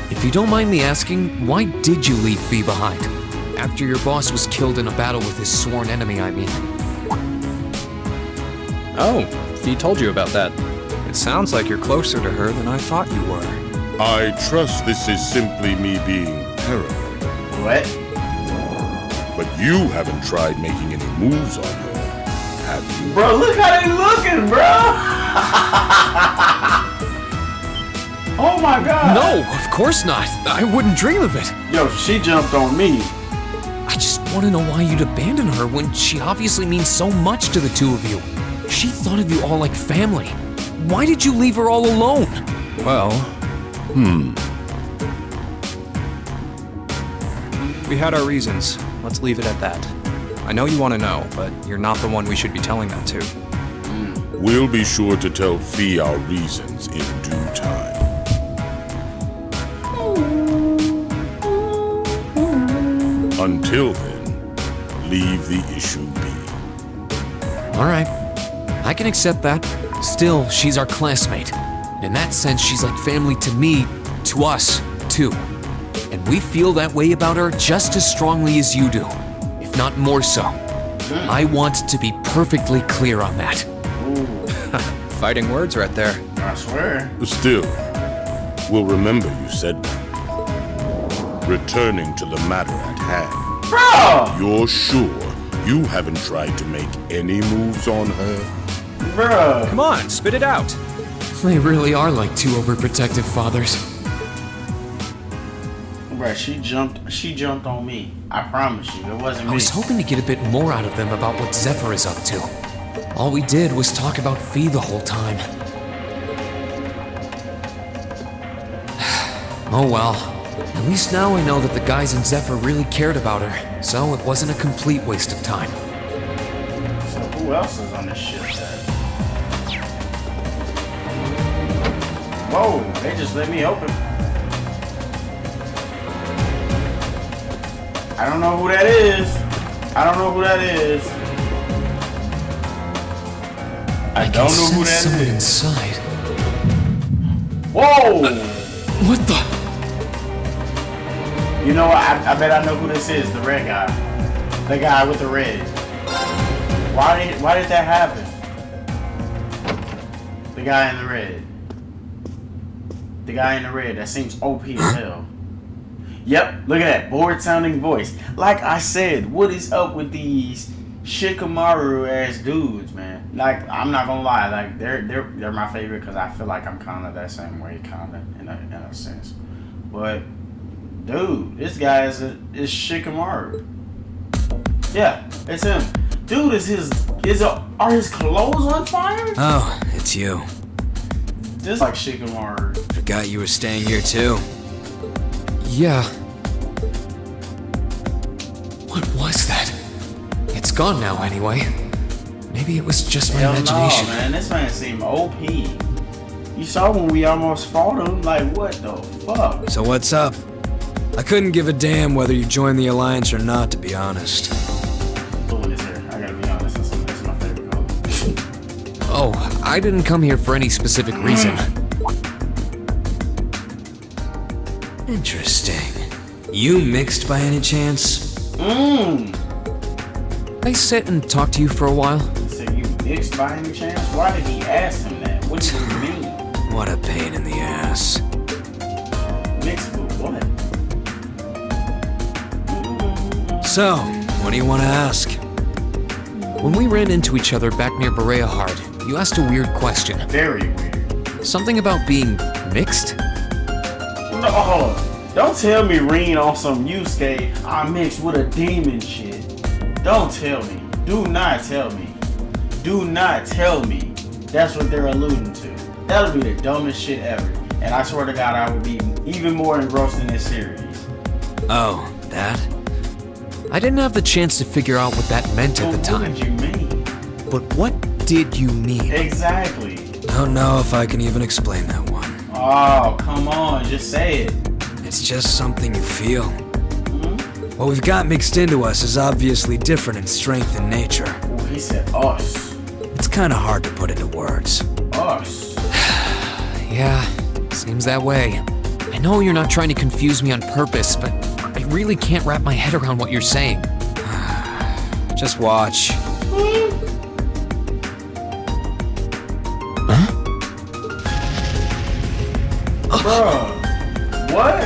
If you don't mind me asking, why did you leave Fee behind? After your boss was killed in a battle with his sworn enemy, I mean. Oh, Fee told you about that. It sounds like you're closer to her than I thought you were. I trust this is simply me being paranoid. What? But you haven't tried making any moves on her, have you? Bro, look how they looking, bro! Oh my god! No, of course not. I wouldn't dream of it. Yo, she jumped on me. I just want to know why you'd abandon her when she obviously means so much to the two of you. She thought of you all like family. Why did you leave her all alone? Well, we had our reasons. Let's leave it at that. I know you want to know, but you're not the one we should be telling that to. We'll be sure to tell Fee our reasons in due time. Until then, leave the issue be. Alright, I can accept that. Still, she's our classmate. In that sense, she's like family to me, to us, too. And we feel that way about her just as strongly as you do, if not more so. I want to be perfectly clear on that. Fighting words right there. I swear. Still, we'll remember you said that. Returning to the matter at hand. Bro! You're sure you haven't tried to make any moves on her? Bro! Come on, spit it out. They really are like two overprotective fathers. Bro, she jumped on me. I promise you, it wasn't me. I was hoping to get a bit more out of them about what Zephyr is up to. All we did was talk about Fee the whole time. Oh well. At least now I know that the guys in Zephyr really cared about her, so it wasn't a complete waste of time. So who else is on this ship then? Whoa, they just let me open. I don't know who that is. I don't know who that is. I don't know who that someone is. Inside. Whoa! What the? You know what? I bet I know who this is. The red guy. The guy with the red. Why did that happen? The guy in the red. The guy in the red. That seems OP as hell. Yep, look at that bored sounding voice. Like I said, what is up with these Shikamaru ass dudes, man? Like, I'm not gonna lie, like they're my favorite because I feel like I'm kind of that same way, kind of in a sense. But dude, this guy is Shikamaru. Yeah, it's him. Dude, are his clothes on fire? Oh, it's you. Just like Shikamaru. Forgot you were staying here too. Yeah. What was that? It's gone now anyway. Maybe it was just my imagination. No, man, this man seemed OP. You saw when we almost fought him, like what the fuck? So what's up? I couldn't give a damn whether you joined the Alliance or not, to be honest. Blue is here. I gotta be honest, that's my favorite color. Oh, I didn't come here for any specific reason. Interesting. You mixed by any chance? I sit and talk to you for a while. So you mixed by any chance? Why did he ask him that? What do you mean? What a pain in the ass. Mixed with what? So, what do you want to ask? When we ran into each other back near Bereahard, you asked a weird question. Very weird. Something about being mixed? No, hold on. Don't tell me Rean on some Yusuke, I mixed with a demon shit. Don't tell me. Do not tell me. Do not tell me that's what they're alluding to. That would be the dumbest shit ever. And I swear to God, I would be even more engrossed in this series. Oh, that? I didn't have the chance to figure out what that meant at the time. What did you mean? But what did you mean? Exactly. I don't know if I can even explain that one. Oh, come on, just say it. It's just something you feel. What we've got mixed into us is obviously different in strength and nature. Oh, he said us. It's kinda hard to put into words. Us? Yeah, seems that way. I know you're not trying to confuse me on purpose, but I really can't wrap my head around what you're saying. Just watch. Bruh, what?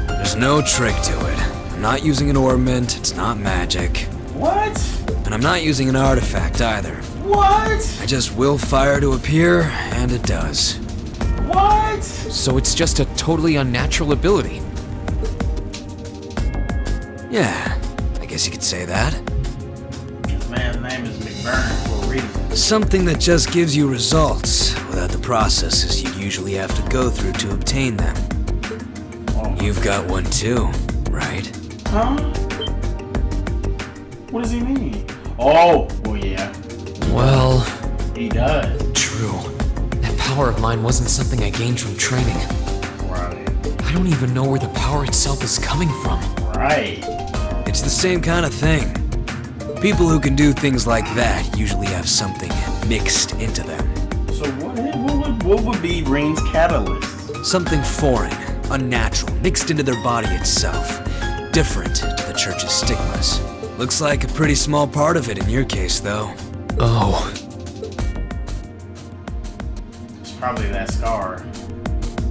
There's no trick to it. I'm not using an ornament, it's not magic. What? And I'm not using an artifact either. What? I just will fire to appear, and it does. What? So it's just a totally unnatural ability. Yeah, I guess you could say that. This man's name is McBurn for a reason. Something that just gives you results, without the processes you'd usually have to go through to obtain them. Oh. You've got one too, right? Huh? What does he mean? Oh, well, yeah. Well, he does. True. That power of mine wasn't something I gained from training. Right. I don't even know where the power itself is coming from. Right. It's the same kind of thing. People who can do things like that usually have something mixed into them. So what would be Rean's catalyst? Something foreign, unnatural, mixed into their body itself. Different to the church's stigmas. Looks like a pretty small part of it in your case, though. Oh. It's probably that scar.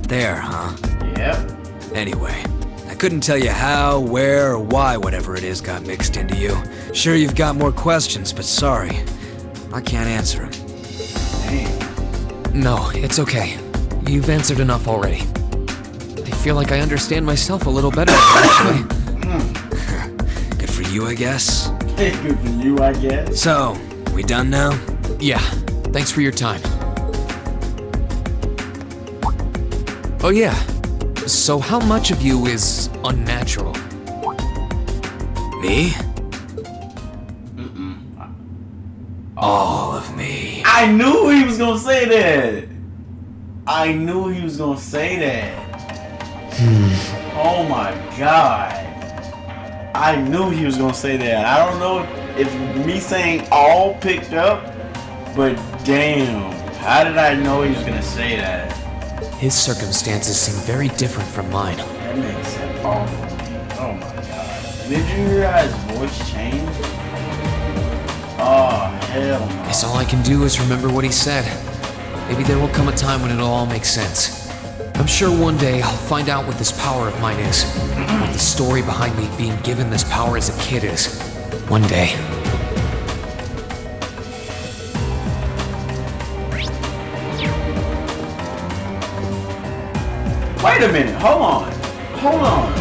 There, huh? Yep. Anyway, I couldn't tell you how, where, or why whatever it is got mixed into you. Sure you've got more questions, but sorry. I can't answer them. Damn. No, it's okay. You've answered enough already. I feel like I understand myself a little better, actually. Good for you, I guess. Good for you, I guess. So, we done now? Yeah, thanks for your time. Oh yeah, so how much of you is unnatural? Me? All of me. I knew he was gonna say that. I knew he was gonna say that. Oh my god. I knew he was gonna say that. I don't know if me saying all picked up, but damn, how did I know he was gonna say that? His circumstances seem very different from mine. That makes it awful. Oh my god. Did you hear how his voice changed? Oh, hell no. Guess all I can do is remember what he said. Maybe there will come a time when it'll all make sense. I'm sure one day I'll find out what this power of mine is. What the story behind me being given this power as a kid is. One day. Wait a minute, hold on. Hold on.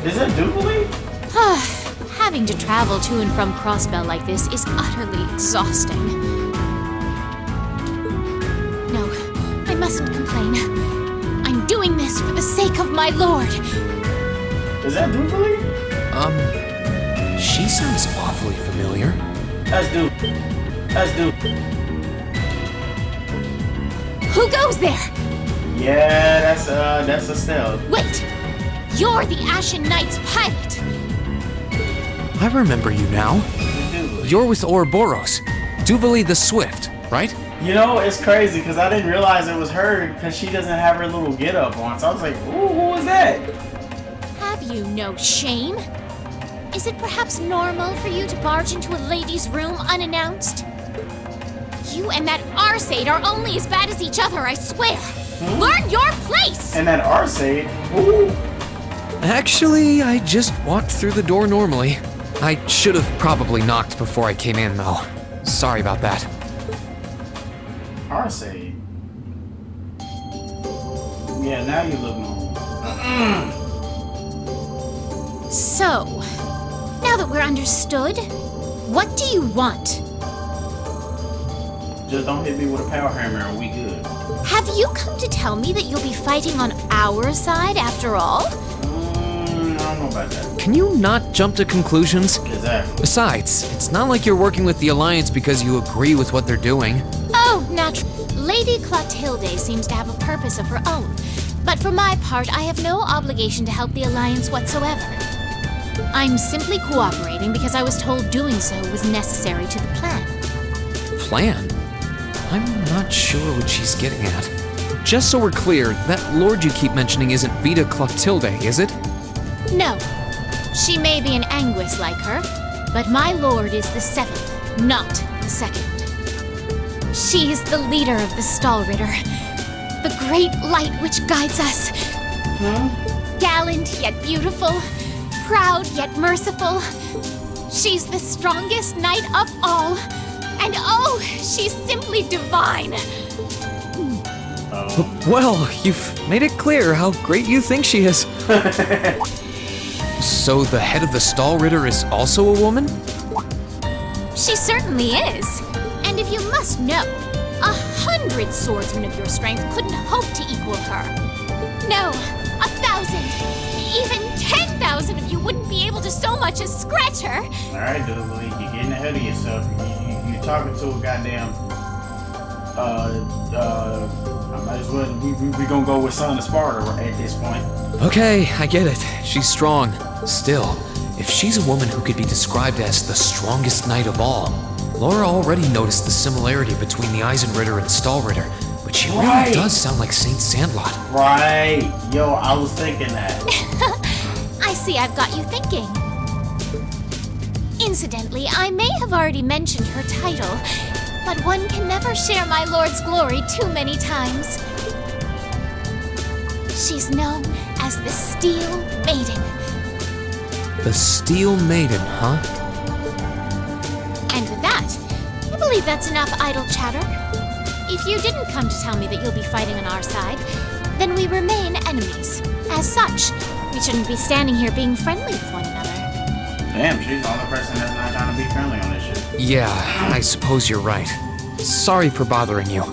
Is that Dupley? Having to travel to and from Crossbell like this is utterly exhausting. No, I mustn't complain. I'm doing this for the sake of my lord. Is that Dupley? She sounds awfully familiar. That's Dupley. That's Dupley. Who goes there? Yeah, that's Estelle. Wait! You're the Ashen Knight's pilot! I remember you now. You're with Ouroboros. Duvali the Swift, right? You know, it's crazy because I didn't realize it was her because she doesn't have her little get up on. So I was like, ooh, who was that? Have you no shame? Is it perhaps normal for you to barge into a lady's room unannounced? You and that Arseid are only as bad as each other, I swear. Learn your place! And that Arseid? Ooh. Actually, I just walked through the door normally. I should have probably knocked before I came in, though. Sorry about that. Arseid? Yeah, now you look normal. So, now that we're understood, what do you want? Just don't hit me with a power hammer and we good. Have you come to tell me that you'll be fighting on our side after all? I don't know about that. Can you not jump to conclusions? Exactly. Besides, it's not like you're working with the Alliance because you agree with what they're doing. Oh, natural. Lady Clotilde seems to have a purpose of her own. But for my part, I have no obligation to help the Alliance whatsoever. I'm simply cooperating because I was told doing so was necessary to the plan. Plan? I'm not sure what she's getting at. Just so we're clear, that lord you keep mentioning isn't Vita Clotilde, is it? No. She may be an Anguis like her, but my lord is the 7th, not the 2nd. She is the leader of the Stahlritter, the great light which guides us. Gallant yet beautiful, proud yet merciful. She's the strongest knight of all, and oh, she's simply divine. Well, you've made it clear how great you think she is. So the head of the Stahlritter is also a woman? She certainly is. And if you must know, 100 swordsmen of your strength couldn't hope to equal her. No, 1,000, even 10,000 of you wouldn't be able to so much as scratch her. Alright, dude, you're getting ahead of yourself. You're talking to a goddamn, I might as well, we gonna go with Son of Sparta at this point. Okay, I get it. She's strong. Still, if she's a woman who could be described as the strongest knight of all, Laura already noticed the similarity between the Eisenritter and Stahlritter, but she really does sound like Saint Sandlot. Right. Yo, I was thinking that. I see I've got you thinking. Incidentally, I may have already mentioned her title, but one can never share my lord's glory too many times. She's known as the Steel Maiden. The Steel Maiden, huh? And with that, I believe that's enough idle chatter. If you didn't come to tell me that you'll be fighting on our side, then we remain enemies. As such, we shouldn't be standing here being friendly with one another. Damn, she's the only person that's not trying to be friendly on this shit. Yeah, I suppose you're right. Sorry for bothering you.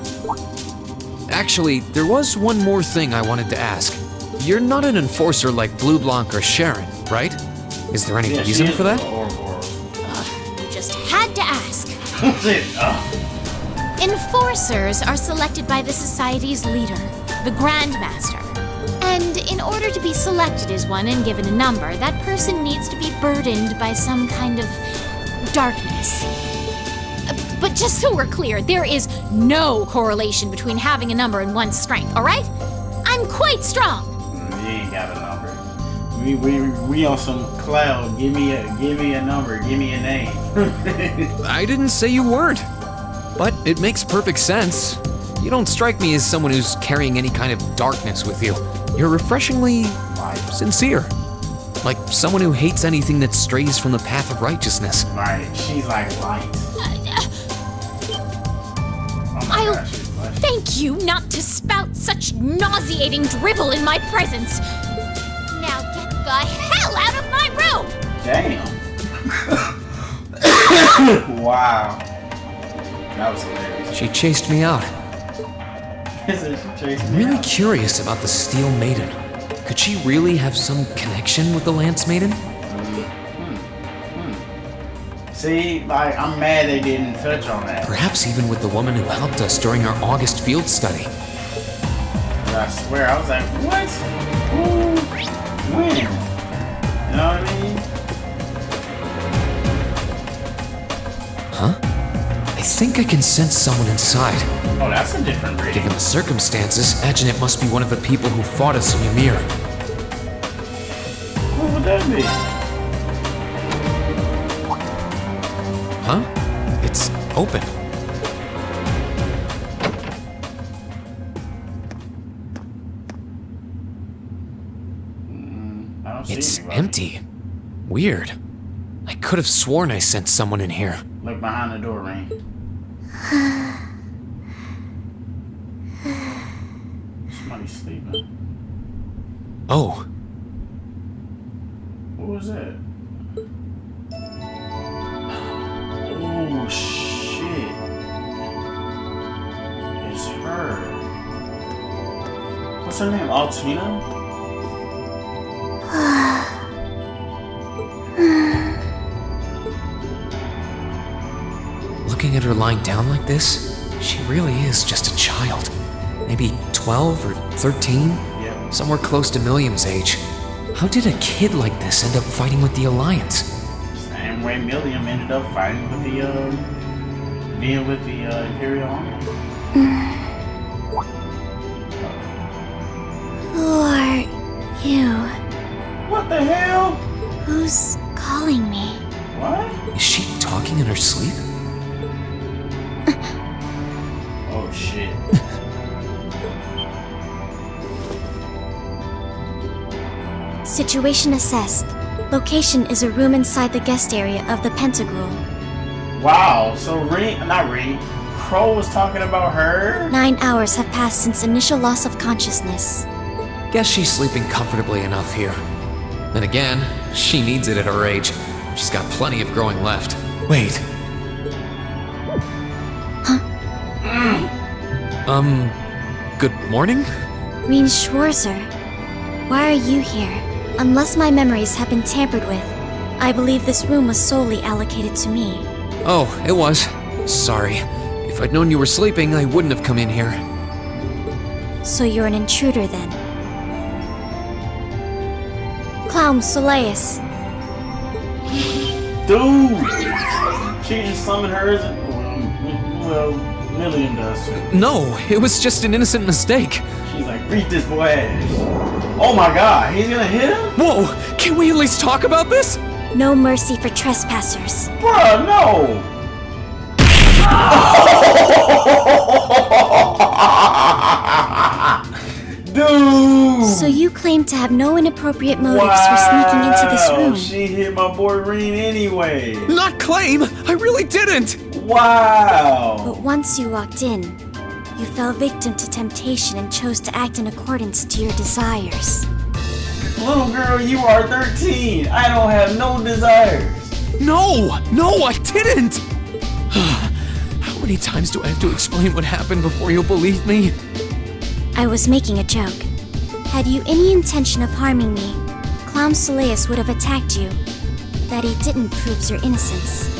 Actually, there was one more thing I wanted to ask. You're not an enforcer like Blue Blanc or Sharon, right? Is there any reason for that? You just had to ask. Enforcers are selected by the Society's leader, the Grand Master. And in order to be selected as one and given a number, that person needs to be burdened by some kind of darkness. But just so we're clear, there is no correlation between having a number and one's strength, alright? I'm quite strong. You ain't got a number. We on some cloud. Give me a number, give me a name. I didn't say you weren't. But it makes perfect sense. You don't strike me as someone who's carrying any kind of darkness with you. You're refreshingly sincere. Like someone who hates anything that strays from the path of righteousness. Right, she's like light. I'll thank you not to spout such nauseating drivel in my presence. Now get the hell out of my room! Damn. Wow. That was hilarious. She chased me out. I'm really curious about the Steel Maiden. Could she really have some connection with the Lance Maiden? See, like, I'm mad they didn't touch on that. Perhaps even with the woman who helped us during our August field study. I swear, I was like, what? Who? When? You know what I mean? Huh? I think I can sense someone inside. Oh, that's a different reading. Given the circumstances, imagine it must be one of the people who fought us in Ymir. Who would that be? Huh? It's open. see It's anybody. empty. Weird. I could have sworn I sent someone in here. Look behind the door, Rean. Somebody's sleeping. Oh. What was that? Oh, shit. It's her. What's her name? Altina? Looking at her lying down like this, she really is just a child. Maybe 12 or 13? Yep. Somewhere close to Millium's age. How did a kid like this end up fighting with the Alliance? Same way Millium ended up fighting with the, being with the, Imperial Army. Who are you? What the hell? Who's calling me? What? Is she talking in her sleep? Oh, shit. Situation assessed. Location is a room inside the guest area of the Pantagruel. Wow, so Crow was talking about her? 9 hours have passed since initial loss of consciousness. Guess she's sleeping comfortably enough here. Then again, she needs it at her age. She's got plenty of growing left. Wait. Huh? Good morning? Rean Schwarzer. Why are you here? Unless my memories have been tampered with, I believe this room was solely allocated to me. Oh, it was. Sorry. If I'd known you were sleeping, I wouldn't have come in here. So you're an intruder then? Clown Soleus. Dude! She just summoned hers and, well, Millium does. No, it was just an innocent mistake. She's like, beat this boy ass. Oh my god, he's gonna hit him? Whoa, can we at least talk about this? No mercy for trespassers. Bruh, no! Dude! So you claim to have no inappropriate motives for sneaking into this room? She hit my boy Rean anyway. Not claim! I really didn't! Wow! But once you walked in, you fell victim to temptation and chose to act in accordance to your desires. Little girl, you are 13. I don't have no desires. No, I didn't! How many times do I have to explain what happened before you'll believe me? I was making a joke. Had you any intention of harming me, Clown Soleus would have attacked you. That he didn't proves your innocence.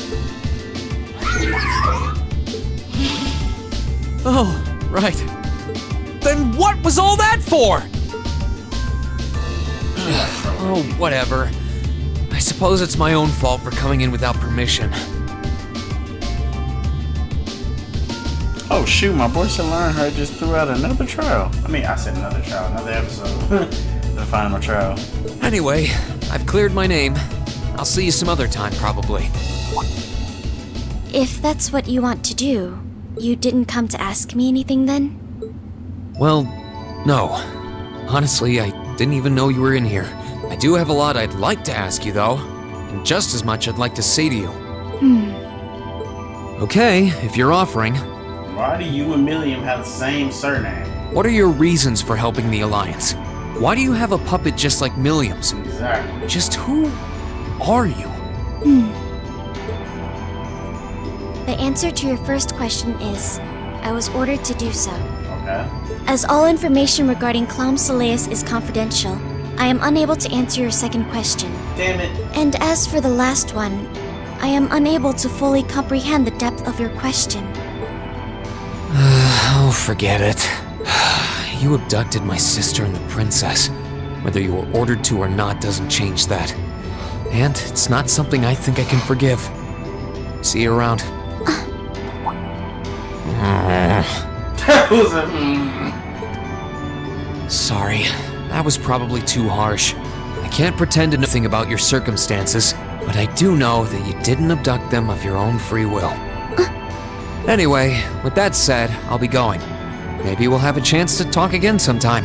Oh, right. Then what was all that for? Oh, whatever. I suppose it's my own fault for coming in without permission. Oh shoot, my boy Lionheart just threw out another trial. I said another trial, another episode. The final trial. Anyway, I've cleared my name. I'll see you some other time, probably. If that's what you want to do, you didn't come to ask me anything then? Well, no. Honestly, I didn't even know you were in here. I do have a lot I'd like to ask you, though. And just as much I'd like to say to you. Okay, if you're offering. Why do you and Millium have the same surname? What are your reasons for helping the Alliance? Why do you have a puppet just like Millium's? Exactly. Just who are you? The answer to your first question is, I was ordered to do so. Okay. As all information regarding Clown Soleus is confidential, I am unable to answer your second question. Damn it. And as for the last one, I am unable to fully comprehend the depth of your question. Oh, forget it. You abducted my sister and the princess. Whether you were ordered to or not doesn't change that. And it's not something I think I can forgive. See you around. That was a... Sorry, that was probably too harsh. I can't pretend to know anything about your circumstances, but I do know that you didn't abduct them of your own free will. Anyway, with that said, I'll be going. Maybe we'll have a chance to talk again sometime.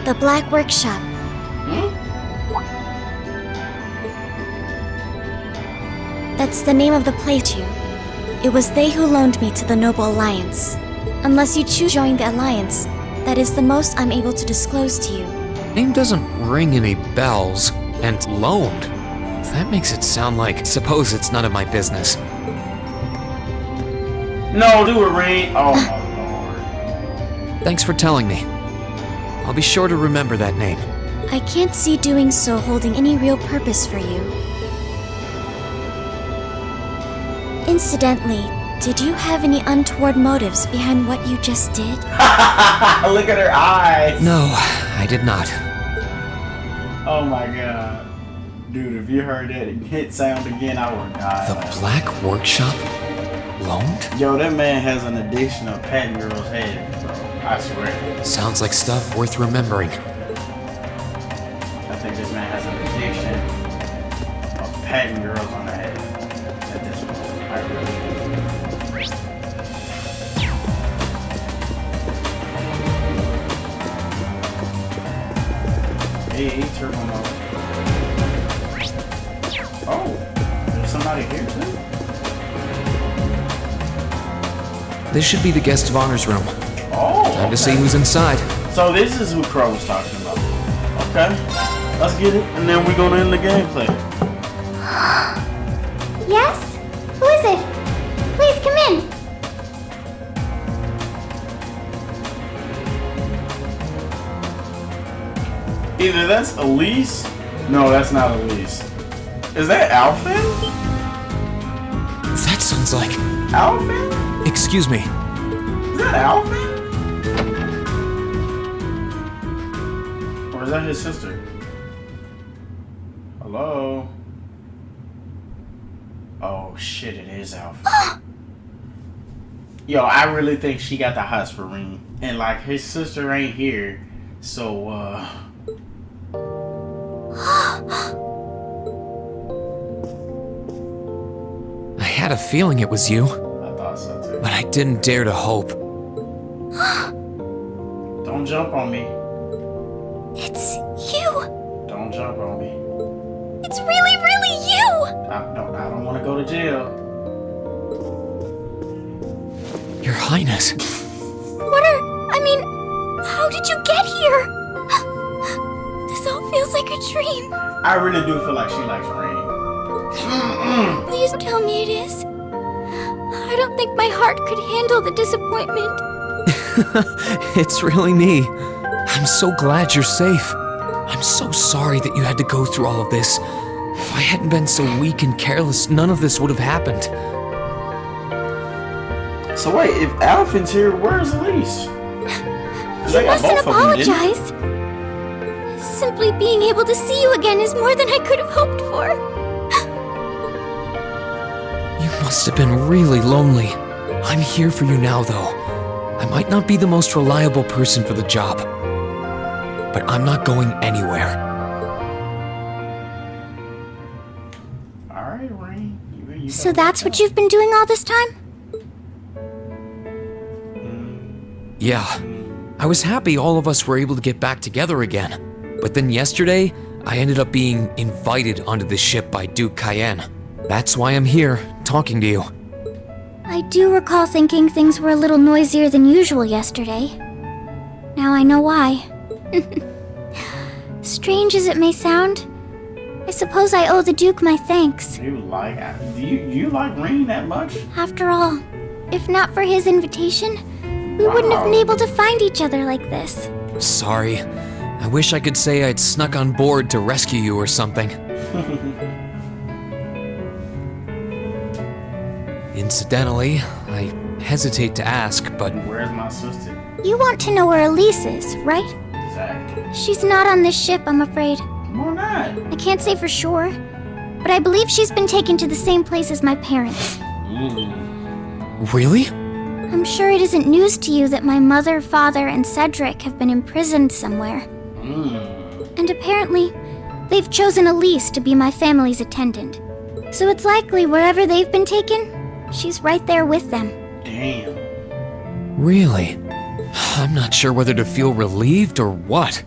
The Black Workshop. That's the name of the place too. It was they who loaned me to the Noble Alliance. Unless you choose to join the Alliance, that is the most I'm able to disclose to you. Name doesn't ring any bells, and loaned. That makes it sound like, suppose it's none of my business. No, do it, Rean. Oh my lord. Thanks for telling me. I'll be sure to remember that name. I can't see doing so holding any real purpose for you. Incidentally, did you have any untoward motives behind what you just did? Look at her eyes. No, I did not. Oh my god. Dude, if you heard that hit sound again, I would die. The Black Workshop? Loaned? Yo, that man has an addiction of Pantagruel's head, bro. I swear. Sounds like stuff worth remembering. I think this man has an addiction of Pantagruel's on the head. At this point, I really do. Hey, turbo mode. Oh, there's somebody here too. This should be the guest of honor's room. Oh, time to see who's inside. So this is who Crow was talking about. Okay, let's get it, and then we're gonna end the gameplay. Yes? Who is it? Please come in. Either that's Elise. No, that's not Elise. Is that Alfin? That sounds like... Alfin? Excuse me. Is that Alfin? Or is that his sister? Hello? Oh shit, it is Alfin. Yo, I really think she got the hots for Rean. And like, his sister ain't here. So, I had a feeling it was you. I thought so too. But I didn't dare to hope. Don't jump on me. It's you. Don't jump on me. It's really, really you. I don't want to go to jail. Your Highness. How did you get here? This all feels like a dream. I really do feel like she likes Rean. Please tell me it is. I don't think my heart could handle the disappointment. It's really me. I'm so glad you're safe. I'm so sorry that you had to go through all of this. If I hadn't been so weak and careless, none of this would have happened. So wait, if Alfin's here, where's Elise? You mustn't apologize. Simply being able to see you again is more than I could have hoped for. You must have been really lonely. I'm here for you now, though. I might not be the most reliable person for the job, but I'm not going anywhere. Alright, Rean. So that's what you've been doing all this time? Yeah. I was happy all of us were able to get back together again. But then yesterday, I ended up being invited onto the ship by Duke Cayenne. That's why I'm here, talking to you. I do recall thinking things were a little noisier than usual yesterday. Now I know why. Strange as it may sound, I suppose I owe the Duke my thanks. Do you like Rean that much? After all, if not for his invitation, we wouldn't have been able to find each other like this. Sorry. I wish I could say I'd snuck on board to rescue you or something. Incidentally, I hesitate to ask, but... Where's my sister? You want to know where Elise is, right? Exactly. She's not on this ship, I'm afraid. Why not? I can't say for sure, but I believe she's been taken to the same place as my parents. Really? I'm sure it isn't news to you that my mother, father, and Cedric have been imprisoned somewhere. And apparently, they've chosen Elise to be my family's attendant. So it's likely wherever they've been taken, she's right there with them. Damn. Really? I'm not sure whether to feel relieved or what.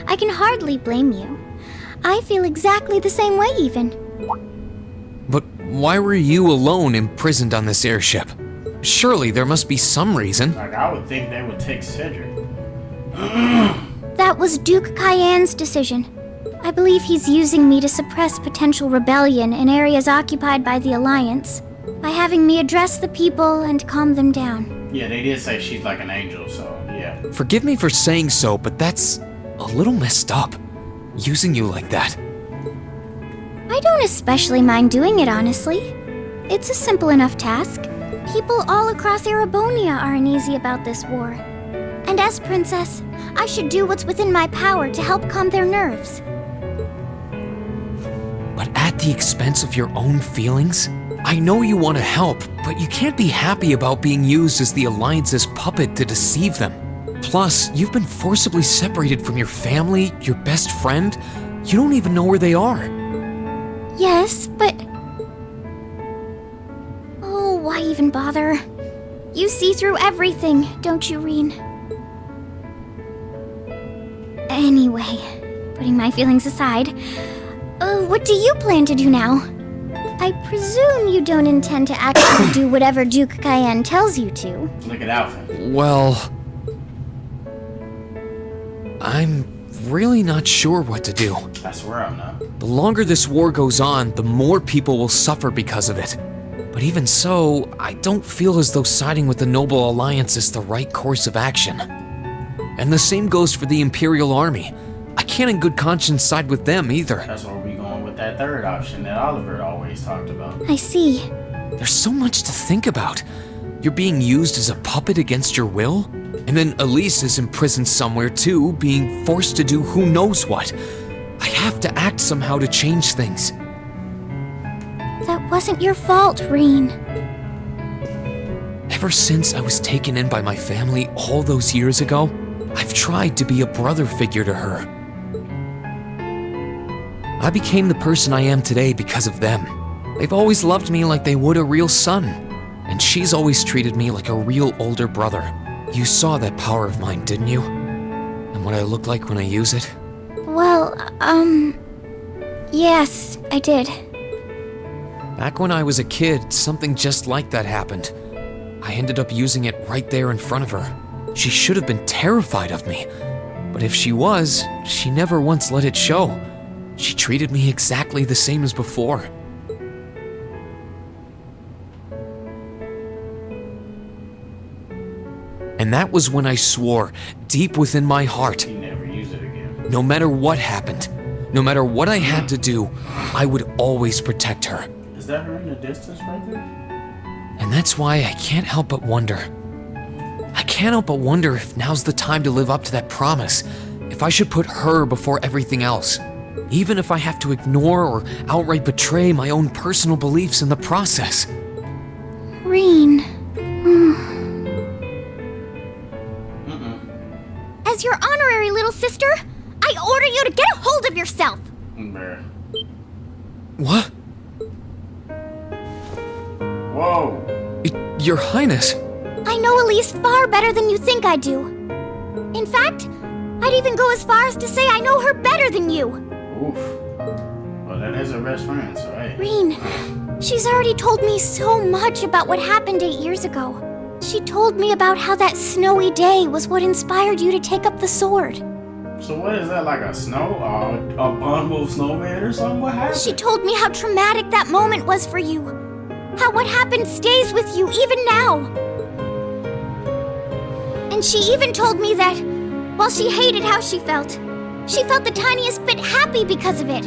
I can hardly blame you. I feel exactly the same way, even. why were you alone imprisoned on this airship? Surely there must be some reason. Like, I would think they would take Cedric. That was Duke Cayenne's decision. I believe he's using me to suppress potential rebellion in areas occupied by the Alliance, by having me address the people and calm them down. Yeah, they did say she's like an angel, so yeah. Forgive me for saying so, but that's a little messed up. Using you like that. I don't especially mind doing it, honestly. It's a simple enough task. People all across Erebonia are uneasy about this war. And as princess, I should do what's within my power to help calm their nerves. But at the expense of your own feelings? I know you want to help, but you can't be happy about being used as the Alliance's puppet to deceive them. Plus, you've been forcibly separated from your family, your best friend. You don't even know where they are. Yes, but... Oh, why even bother? You see through everything, don't you, Rean? Anyway, putting my feelings aside, what do you plan to do now? I presume you don't intend to actually do whatever Duke Cayenne tells you to. Look at Alpha. Well... I'm really not sure what to do. I swear I'm not. The longer this war goes on, the more people will suffer because of it. But even so, I don't feel as though siding with the Noble Alliance is the right course of action. And the same goes for the Imperial Army. I can't in good conscience side with them either. That's where we going with that third option that Oliver always talked about. I see. There's so much to think about. You're being used as a puppet against your will? And then Elise is imprisoned somewhere too, being forced to do who knows what. I have to act somehow to change things. That wasn't your fault, Rean. Ever since I was taken in by my family all those years ago, I've tried to be a brother figure to her. I became the person I am today because of them. They've always loved me like they would a real son, and she's always treated me like a real older brother. You saw that power of mine, didn't you? And what I look like when I use it? Well, yes, I did. Back when I was a kid, something just like that happened. I ended up using it right there in front of her. She should have been terrified of me. But if she was, she never once let it show. She treated me exactly the same as before. And that was when I swore, deep within my heart, You never use it again. no matter what happened, no matter what I had to do, I would always protect her. Is that her in the distance right there? And that's why I can't help but wonder. I can't help but wonder if now's the time to live up to that promise, if I should put her before everything else, even if I have to ignore or outright betray my own personal beliefs in the process. Rean. As your honorary little sister, I order you to get a hold of yourself! What? Whoa. Your Highness. I know Elise far better than you think I do. In fact, I'd even go as far as to say I know her better than you. Oof. Well, that is her best friend, so hey. Rean, she's already told me so much about what happened 8 years ago. She told me about how that snowy day was what inspired you to take up the sword. So what is that, like a a bundle of snowman or something? What happened? She told me how traumatic that moment was for you. How what happened stays with you even now. And she even told me that, while she hated how she felt the tiniest bit happy because of it.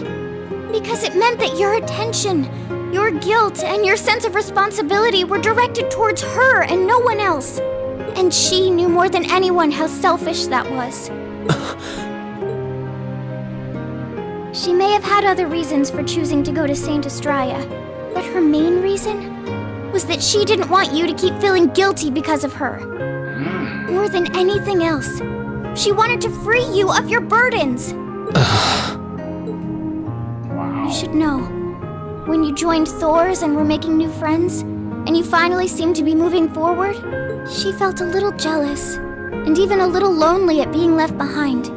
Because it meant that your attention, your guilt, and your sense of responsibility were directed towards her and no one else. And she knew more than anyone how selfish that was. She may have had other reasons for choosing to go to Saint Estrella, but her main reason was that she didn't want you to keep feeling guilty because of her. More than anything else, she wanted to free you of your burdens. You should know, when you joined Thors and were making new friends, and you finally seemed to be moving forward, she felt a little jealous, and even a little lonely at being left behind.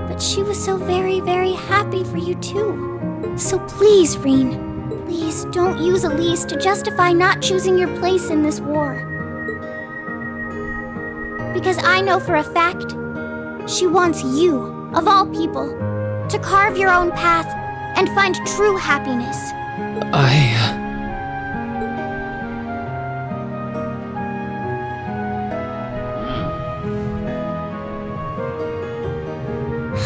But she was so very, very happy for you too. So please, Rean, Please don't use Elise to justify not choosing your place in this war. Because I know for a fact, she wants you, of all people, to carve your own path and find true happiness.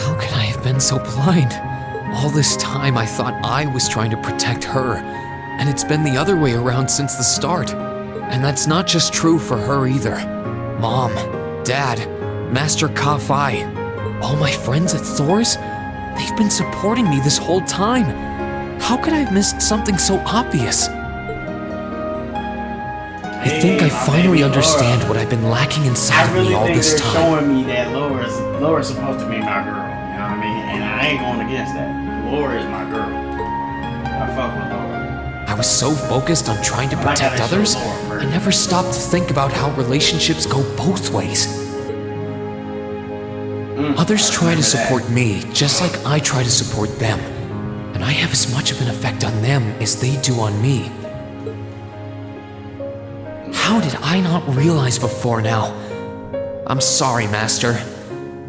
How can I have been so blind? All this time I thought I was trying to protect her, and it's been the other way around since the start. And that's not just true for her either. Mom, Dad, Master Ka-Fai, all my friends at Thors, they've been supporting me this whole time. How could I have missed something so obvious? I think I finally understand what I've been lacking inside of me all this time. They're showing me that Laura's supposed to be my girl, you know what I mean? And I ain't going against that. Laura is my girl. I fuck with Laura. I was so focused on trying to protect others, I never stopped to think about how relationships go both ways. Others try to support me, just like I try to support them. And I have as much of an effect on them as they do on me. How did I not realize before now? I'm sorry, Master.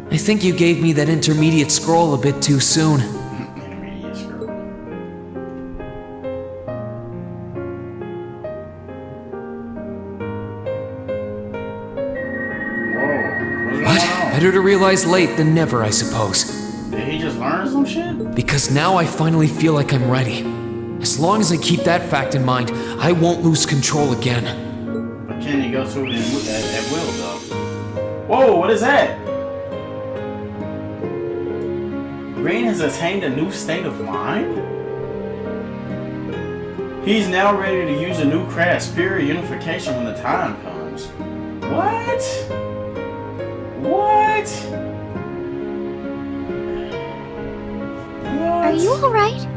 I think you gave me that intermediate scroll a bit too soon. Intermediate scroll. Whoa. But better to realize late than never, I suppose. Did he just learn some shit? Because now I finally feel like I'm ready. As long as I keep that fact in mind, I won't lose control again. But can he go through it at will, though? Whoa, what is that? Rean has attained a new state of mind? He's now ready to use a new craft, Spirit Unification, when the time comes. What? What? Are you alright?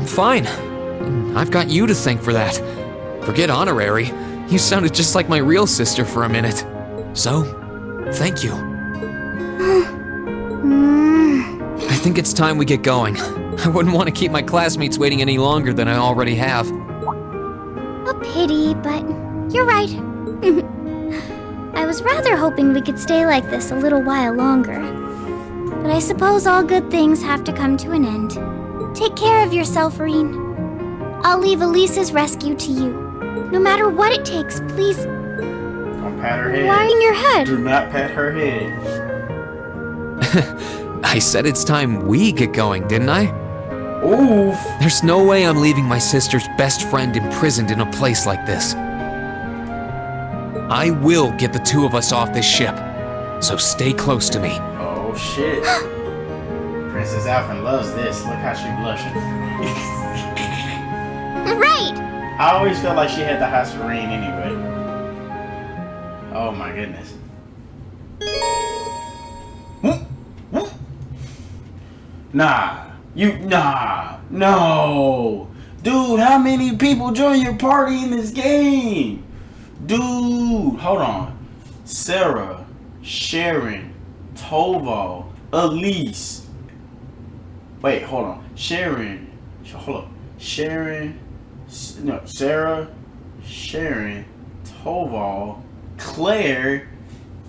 I'm fine. And I've got you to thank for that. Forget honorary. You sounded just like my real sister for a minute. So, thank you. I think it's time we get going. I wouldn't want to keep my classmates waiting any longer than I already have. A pity, but you're right. I was rather hoping we could stay like this a little while longer. But I suppose all good things have to come to an end. Take care of yourself, Rean. I'll leave Elisa's rescue to you. No matter what it takes, please. Don't pat her head. Why in your head? Do not pat her head. I said it's time we get going, didn't I? Oof. There's no way I'm leaving my sister's best friend imprisoned in a place like this. I will get the two of us off this ship, so stay close to me. Oh shit. Princess Alfred loves this. Look how she blushing. Right! I always felt like she had the hots for Rean anyway. Oh my goodness. No. Dude, how many people join your party in this game? Dude, hold on. Sara, Sharon, Toval, Elise. Wait, hold on. Sara, Sharon, Toval, Claire,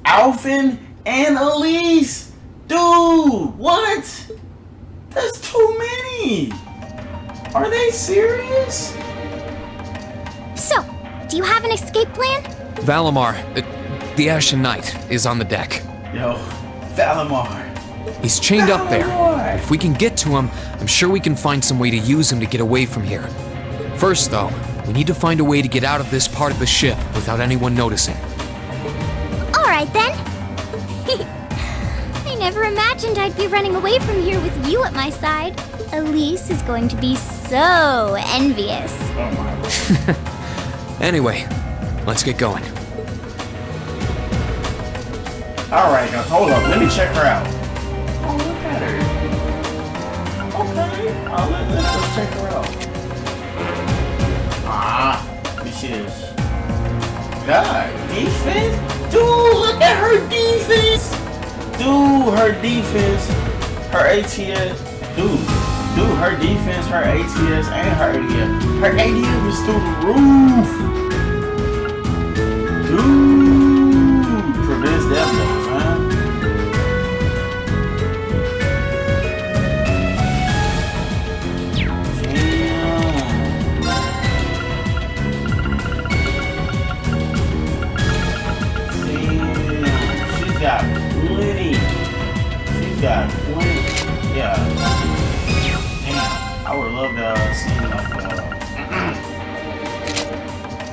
Alfin, and Elise. Dude, what? That's too many. Are they serious? So, do you have an escape plan? Valimar, the Ashen Knight, is on the deck. Yo, Valimar. He's chained up there. If we can get to him, I'm sure we can find some way to use him to get away from here. First, though, we need to find a way to get out of this part of the ship without anyone noticing. Alright then. I never imagined I'd be running away from here with you at my side. Elise is going to be so envious. Oh my. Anyway, let's get going. Alright, now hold up. Let me check her out. Oh, look at her. Okay. Let's check her out. Let me see this. God, defense? Dude, look at her defense. Dude, her defense. Her ATS. Dude, Dude, her defense, her ATS, and her ADM. Her ADM is through the roof. Dude, prevents death blows, man. She's got plenty. Yeah. Damn. I would love to see like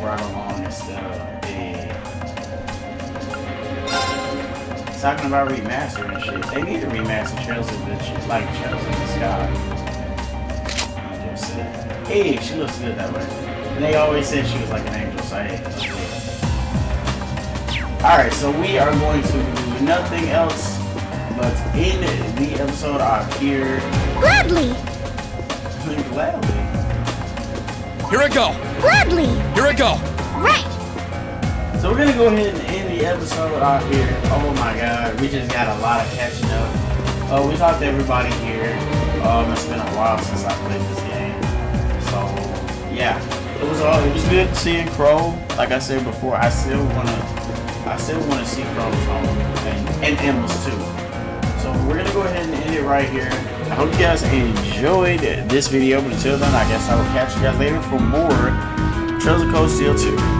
right along instead of talking about remastering and shit. They need to remaster Trails of the like Trails in the Sky. I just said, hey, she looks good that way. And they always said she was like an angel, so hey, that's good. Alright, so we are going to do nothing else but end the episode off here. Gladly! Gladly. Here I go! Gladly! Here I go! Right! So we're gonna go ahead and end the episode off here. Oh my god, we just got a lot of catching up. We talked to everybody here. It's been a while since I played this game. So yeah, it was good seeing Crow. Like I said before, I still wanna see Crow's home and Emma's too. So we're gonna go ahead and end it right here. I hope you guys enjoyed this video, but until then, I guess I will catch you guys later for more Trails of Cold Steel 2.